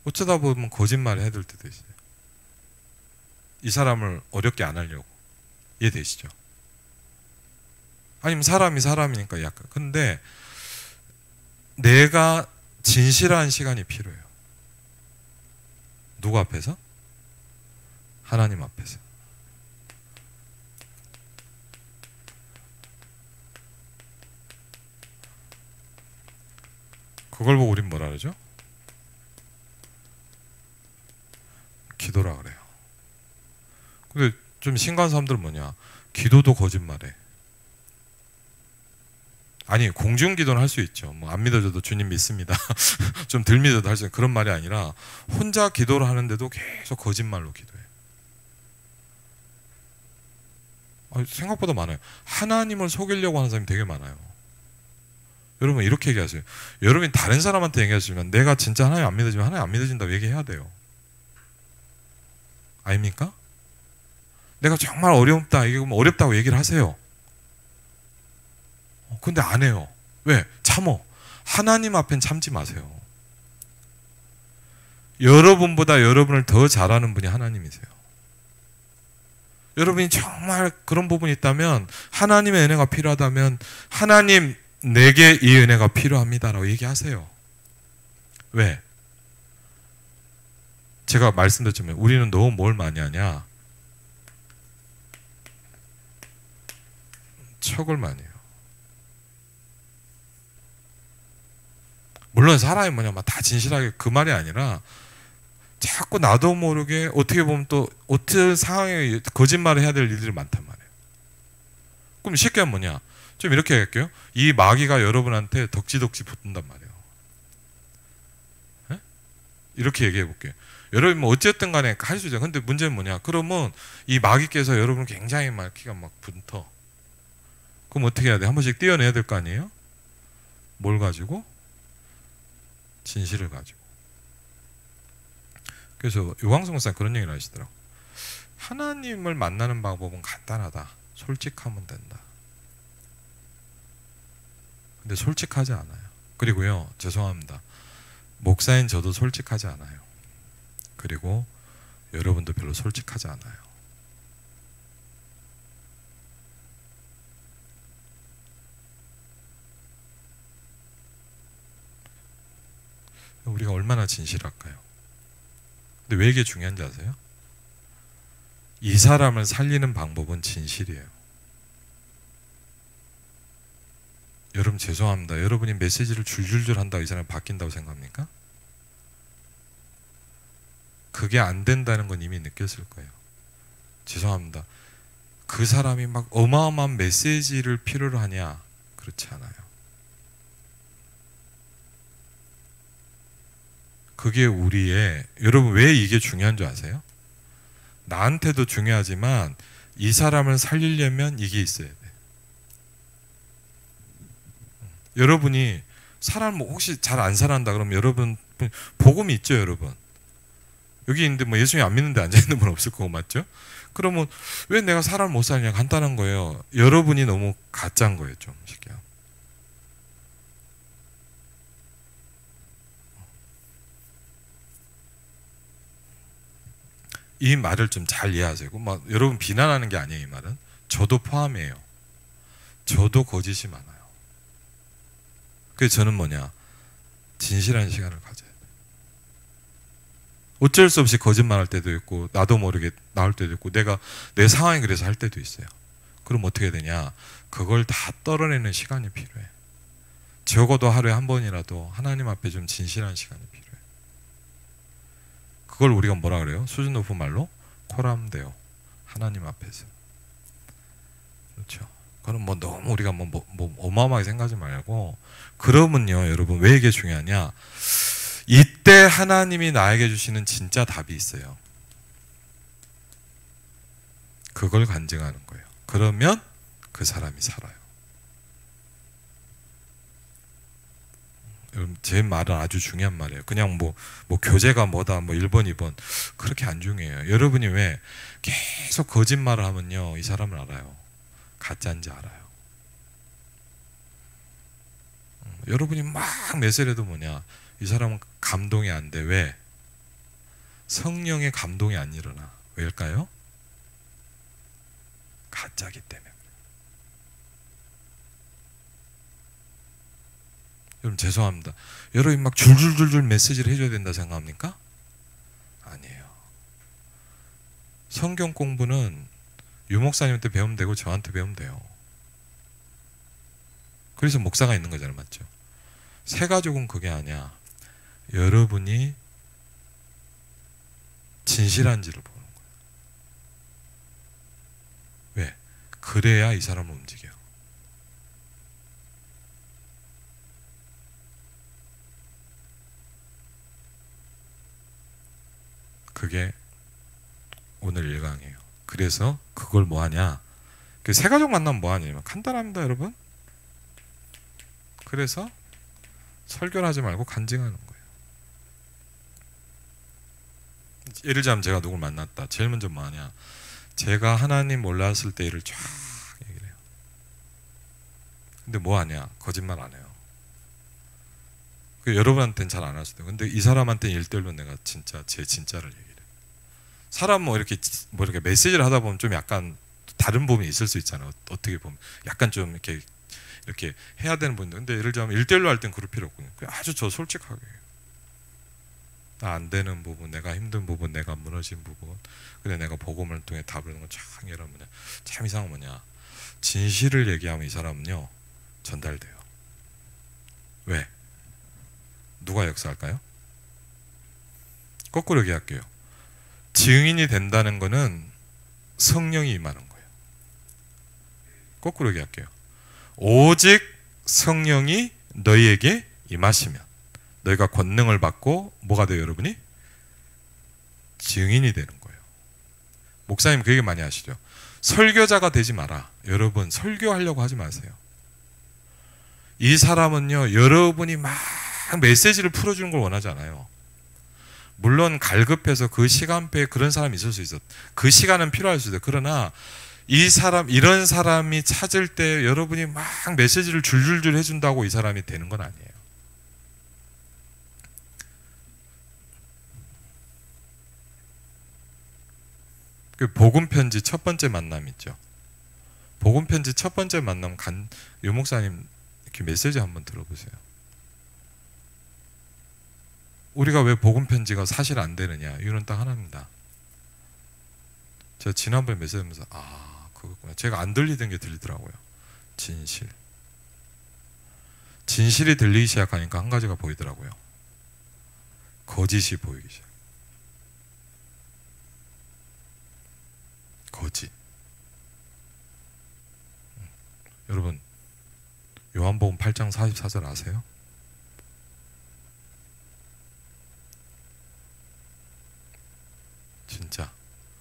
어쩌다 보면 거짓말을 해둘 때도 있어요. 이 사람을 어렵게 안 하려고. 이해되시죠? 아니면 사람이 사람이니까 약간. 근데 내가 진실한 시간이 필요해요. 누구 앞에서? 하나님 앞에서. 그걸 보고 우린 뭐라 그러죠? 기도라 그래요. 근데 좀 심각한 사람들은 뭐냐? 기도도 거짓말해. 아니, 공중기도는 할 수 있죠. 뭐 안 믿어줘도 주님 믿습니다. 좀 덜 믿어도 할 수 있는 그런 말이 아니라 혼자 기도를 하는데도 계속 거짓말로 기도해. 생각보다 많아요. 하나님을 속이려고 하는 사람이 되게 많아요. 여러분 이렇게 얘기하세요. 여러분이 다른 사람한테 얘기하시면 내가 진짜 하나님 안 믿어지면 하나님 안 믿어진다고 얘기해야 돼요. 아닙니까? 내가 정말 어렵다 얘기하면 어렵다고 얘기를 하세요. 근데 안 해요. 왜? 참어. 하나님 앞엔 참지 마세요. 여러분보다 여러분을 더 잘하는 분이 하나님이세요. 여러분이 정말 그런 부분이 있다면 하나님의 은혜가 필요하다면 하나님 내게 이 은혜가 필요합니다라고 얘기하세요. 왜? 제가 말씀드렸지만 우리는 너무 뭘 많이 하냐? 척을 많이 해요. 물론 사람이 뭐냐 막 다 진실하게 그 말이 아니라 자꾸 나도 모르게 어떻게 보면 또 어떤 상황에 거짓말을 해야 될 일들이 많단 말이에요. 그럼 쉽게 하면 뭐냐? 좀 이렇게 할게요. 이 마귀가 여러분한테 덕지덕지 붙는단 말이에요. 네? 이렇게 얘기해 볼게요. 여러분 뭐 어쨌든 간에 할 수 있어요. 근데 문제는 뭐냐? 그러면 이 마귀께서 여러분 굉장히 막 키가 막 붙어. 그럼 어떻게 해야 돼? 한 번씩 띄어내야 될 거 아니에요? 뭘 가지고? 진실을 가지고. 그래서 요광성 목사님 그런 얘기를 하시더라고. 하나님을 만나는 방법은 간단하다. 솔직하면 된다. 근데 솔직하지 않아요. 그리고요, 죄송합니다. 목사인 저도 솔직하지 않아요. 그리고 여러분도 별로 솔직하지 않아요. 우리가 얼마나 진실할까요? 근데 왜 이게 중요한지 아세요? 이 사람을 살리는 방법은 진실이에요. 여러분 죄송합니다. 여러분이 메시지를 줄줄줄 한다고 이 사람이 바뀐다고 생각합니까? 그게 안 된다는 건 이미 느꼈을 거예요. 죄송합니다. 그 사람이 막 어마어마한 메시지를 필요로 하냐? 그렇지 않아요. 그게 우리의, 여러분 왜 이게 중요한 줄 아세요? 나한테도 중요하지만 이 사람을 살리려면 이게 있어야 돼. 여러분이 사람 혹시 잘 안 살아난다 그러면 여러분 복음이 있죠, 여러분. 여기 있는데 뭐 예수님 안 믿는데 앉아 있는 분 없을 거고 맞죠? 그러면 왜 내가 사람을 못 살리냐? 간단한 거예요. 여러분이 너무 가짜인 거예요, 좀 쉽게. 이 말을 좀 잘 이해하세요. 막 여러분 비난하는 게 아니에요, 이 말은. 저도 포함이에요. 저도 거짓이 많아요. 그래서 저는 뭐냐? 진실한 시간을 가져야 돼요. 어쩔 수 없이 거짓말할 때도 있고 나도 모르게 나올 때도 있고 내가 내 상황이 그래서 할 때도 있어요. 그럼 어떻게 되냐? 그걸 다 떨어내는 시간이 필요해. 적어도 하루에 한 번이라도 하나님 앞에 좀 진실한 시간이 필요해. 그걸 우리가 뭐라 그래요? 수준 높은 말로 코람데오. 하나님 앞에서. 그렇죠. 그럼 뭐 너무 우리가 뭐 어마어마하게 생각하지 말고, 그러면요, 여러분 왜 이게 중요하냐? 이때 하나님이 나에게 주시는 진짜 답이 있어요. 그걸 간증하는 거예요. 그러면 그 사람이 살아요. 여러분, 제 말은 아주 중요한 말이에요. 그냥 뭐 교재가 뭐다, 뭐 1번, 2번 그렇게 안 중요해요. 여러분이 왜 계속 거짓말을 하면요, 이 사람을 알아요. 가짜인지 알아요. 여러분이 막 매세려도 뭐냐, 이 사람은 감동이 안 돼. 왜? 성령의 감동이 안 일어나. 왜일까요? 가짜기 때문에. 여러분 죄송합니다. 여러분이 막 줄줄줄줄 메시지를 해줘야 된다 생각합니까? 아니에요. 성경 공부는 유 목사님한테 배우면 되고 저한테 배우면 돼요. 그래서 목사가 있는 거잖아요. 맞죠? 새가족은 그게 아니야. 여러분이 진실한지를 보는 거예요. 왜? 그래야 이 사람을 움직여요. 그게 오늘 일강이에요. 그래서 그걸 뭐하냐? 그 새가족 만나면 뭐하냐면 간단합니다, 여러분. 그래서 설교를 하지 말고 간증하는 거예요. 예를 들자면 제가 누굴 만났다. 제일 먼저 뭐하냐? 제가 하나님 몰랐을 때 일을 쫙 얘기를 해요. 근데 뭐하냐? 거짓말 안 해요. 여러분한테는 잘 안 할 수도 있고, 근데 이 사람한테는 1대1로 내가 진짜 제 진짜를 얘기를 해요. 사람 뭐 이렇게 메시지를 하다 보면 좀 약간 다른 부분이 있을 수 있잖아요. 어떻게 보면 약간 좀 이렇게 해야 되는 분들. 근데 예를 들자면 1대1로 할 땐 그럴 필요 없거든요. 아주 저 솔직하게 안 되는 부분, 내가 힘든 부분, 내가 무너진 부분, 근데 내가 복음을 통해 답을 하는 건 참 이러면 참 이상한 뭐냐, 진실을 얘기하면 이 사람은요 전달돼요. 왜? 누가 역사할까요? 거꾸로 얘기할게요. 증인이 된다는 거는 성령이 임하는 거예요. 거꾸로 얘기할게요. 오직 성령이 너희에게 임하시면 너희가 권능을 받고 뭐가 돼요, 여러분이? 증인이 되는 거예요. 목사님 그 얘기 많이 하시죠. 설교자가 되지 마라. 여러분 설교하려고 하지 마세요. 이 사람은요, 여러분이 막 메시지를 풀어주는 걸 원하지 않아요. 물론 갈급해서 그 시간표에 그런 사람이 있을 수 있어. 그 시간은 필요할 수 있어요. 그러나 이런 사람이 찾을 때 여러분이 막 메시지를 줄줄줄 해준다고 이 사람이 되는 건 아니에요. 그 복음 편지 첫 번째 만남 있죠. 복음 편지 첫 번째 만남 유 목사님 이렇게 메시지 한번 들어보세요. 우리가 왜 복음 편지가 사실 안 되느냐? 이유는 딱 하나입니다. 제가 지난번에 메시지 하면서 그거구나. 제가 안 들리던 게 들리더라고요. 진실이 들리기 시작하니까 한 가지가 보이더라고요. 거짓이 보이기 시작. 거짓. 여러분 요한복음 8장 44절 아세요? 진짜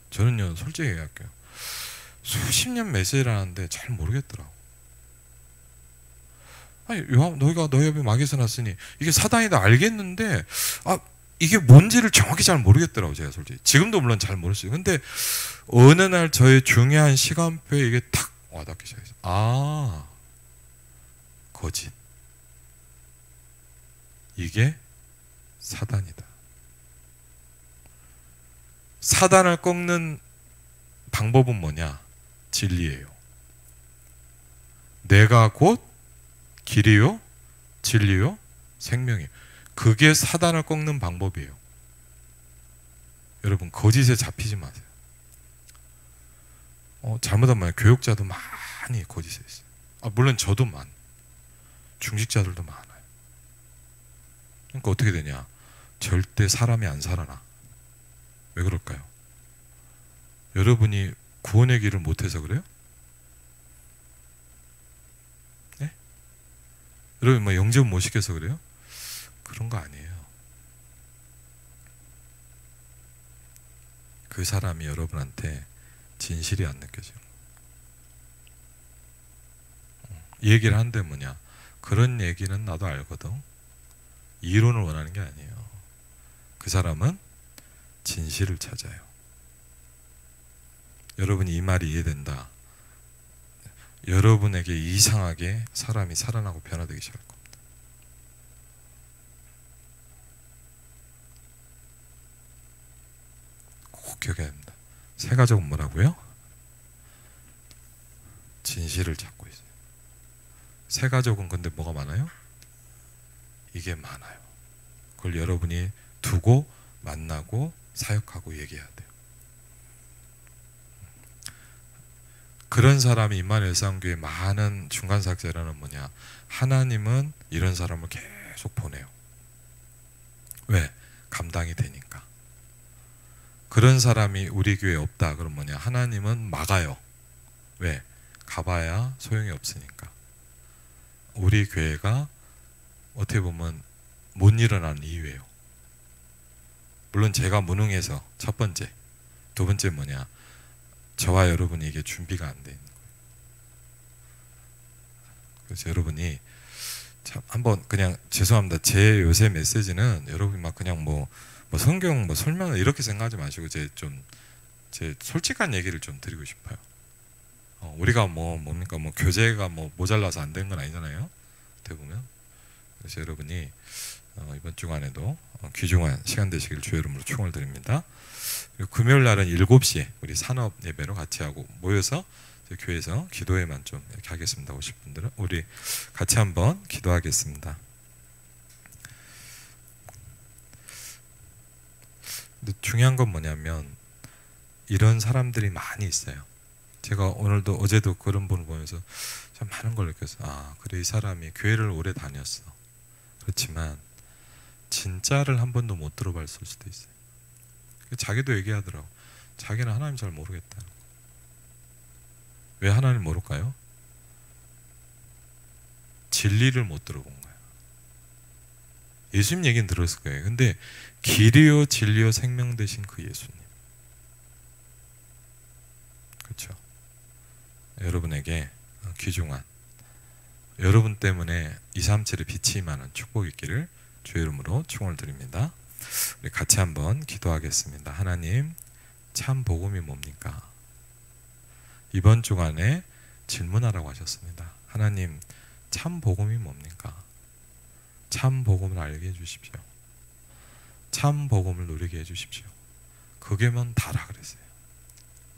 저는요 솔직히 얘기할게요. 수십 년 메시지를 하는데 잘 모르겠더라고. 아니 너희가 너희 앞에 마귀에서 났으니 이게 사단이다 알겠는데 이게 뭔지를 정확히 잘 모르겠더라고. 제가 솔직히 지금도 물론 잘 모르겠어요. 근데 어느 날 저의 중요한 시간표에 이게 탁 와닿기 시작했어요. 거짓. 이게 사단이다. 사단을 꺾는 방법은 뭐냐? 진리예요. 내가 곧 길이요, 진리요, 생명이에요. 그게 사단을 꺾는 방법이에요. 여러분 거짓에 잡히지 마세요. 잘못하면 교육자도 많이 거짓에 있어요. 물론 저도 중직자들도 많아요. 그러니까 어떻게 되냐? 절대 사람이 안 살아나. 왜 그럴까요? 여러분이 구원의 길을 못해서 그래요? 네? 여러분 뭐 영접 못 시켜서 그래요? 그런 거 아니에요. 그 사람이 여러분한테 진실이 안 느껴져요. 이 얘기를 하는데 뭐냐? 그런 얘기는 나도 알거든. 이론을 원하는 게 아니에요. 그 사람은 진실을 찾아요. 여러분이 이 말이 이해된다. 여러분에게 이상하게 사람이 살아나고 변화되기 시작할 겁니다. 꼭 기억해야 됩니다. 세 가족은 뭐라고요? 진실을 찾고 있어요. 세 가족은 근데 뭐가 많아요? 이게 많아요. 그걸 여러분이 두고 만나고 사역하고 얘기해야 돼요. 그런 사람이 임마누엘 일상교회 많은 중간사역자라는 뭐냐? 하나님은 이런 사람을 계속 보내요. 왜? 감당이 되니까. 그런 사람이 우리 교회에 없다 그럼 뭐냐? 하나님은 막아요. 왜? 가봐야 소용이 없으니까. 우리 교회가 어떻게 보면 못 일어나는 이유예요. 물론 제가 무능해서 첫 번째, 두 번째 뭐냐? 저와 여러분이 이게 준비가 안 돼 있는 거예요. 그래서 여러분이 참 한번 그냥 죄송합니다. 제 요새 메시지는 여러분이 막 그냥 뭐 성경 뭐 설명을 이렇게 생각하지 마시고 제 솔직한 얘기를 좀 드리고 싶어요. 우리가 뭡니까 교재가 모자라서 안 되는 건 아니잖아요. 어떻게 보면. 그래서 여러분이 이번 주간에도 귀중한 시간 되시길 주의 이름으로 축원을 드립니다. 그리고 금요일 날은 7시에 우리 산업 예배로 같이 하고 모여서 교회에서 기도회만 좀 이렇게 하겠습니다. 오실 분들은 우리 같이 한번 기도하겠습니다. 근데 중요한 건 뭐냐면 이런 사람들이 많이 있어요. 제가 오늘도 어제도 그런 분을 보면서 참 많은 걸 느꼈어요. 그래 이 사람이 교회를 오래 다녔어. 그렇지만 진짜를 한 번도 못 들어봤을 수도 있어요. 자기도 얘기하더라고. 자기는 하나님 잘 모르겠다는 거. 왜 하나님 모를까요? 진리를 못 들어본 거예요. 예수님 얘기는 들었을 거예요. 근데 길이요 진리요 생명 되신 그 예수님. 그렇죠. 여러분에게 귀중한 여러분 때문에 237의 빛이 임하는 축복이 있기를 주의 이름으로 축원을 드립니다. 우리 같이 한번 기도하겠습니다. 하나님, 참 복음이 뭡니까? 이번 주간에 질문하라고 하셨습니다. 하나님, 참 복음이 뭡니까? 참 복음을 알게 해주십시오. 참 복음을 누리게 해주십시오. 그게면 다라 그랬어요.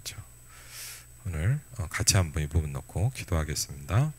그렇죠? 오늘 같이 한번 이 부분 놓고 기도하겠습니다.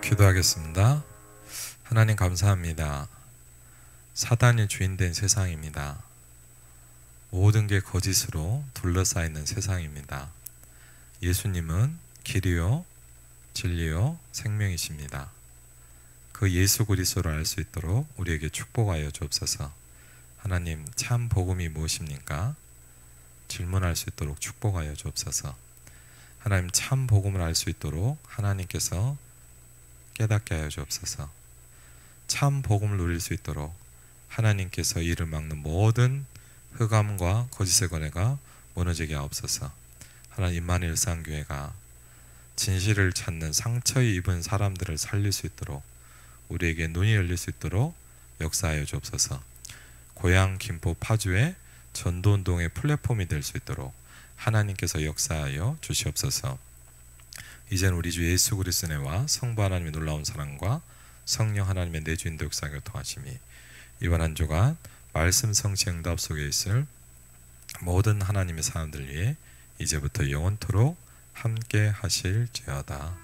기도하겠습니다. 하나님 감사합니다. 사단이 주인된 세상입니다. 모든 게 거짓으로 둘러싸여 있는 세상입니다. 예수님은 길이요 진리요 생명이십니다. 그 예수 그리스도를 알 수 있도록 우리에게 축복하여 주옵소서. 하나님 참 복음이 무엇입니까? 질문할 수 있도록 축복하여 주옵소서. 하나님 참 복음을 알 수 있도록 하나님께서 깨닫게 하여 주옵소서. 참 복음을 누릴 수 있도록 하나님께서 이를 막는 모든 흑암과 거짓의 권해가 무너지게 하옵소서. 하나님 임마누엘 일상교회가 진실을 찾는 상처 입은 사람들을 살릴 수 있도록, 우리에게 눈이 열릴 수 있도록 역사하여 주옵소서. 고향 김포 파주의 전도운동의 플랫폼이 될 수 있도록 하나님께서 역사하여 주시옵소서. 이제는 우리 주 예수 그리스도의 은혜와 성부 하나님의 놀라운 사랑과 성령 하나님의 내주인도 역사 교통하심이 이번 한 주간 말씀 성취 응답 속에 있을 모든 하나님의 사람들 위해 이제부터 영원토록 함께 하실지어다.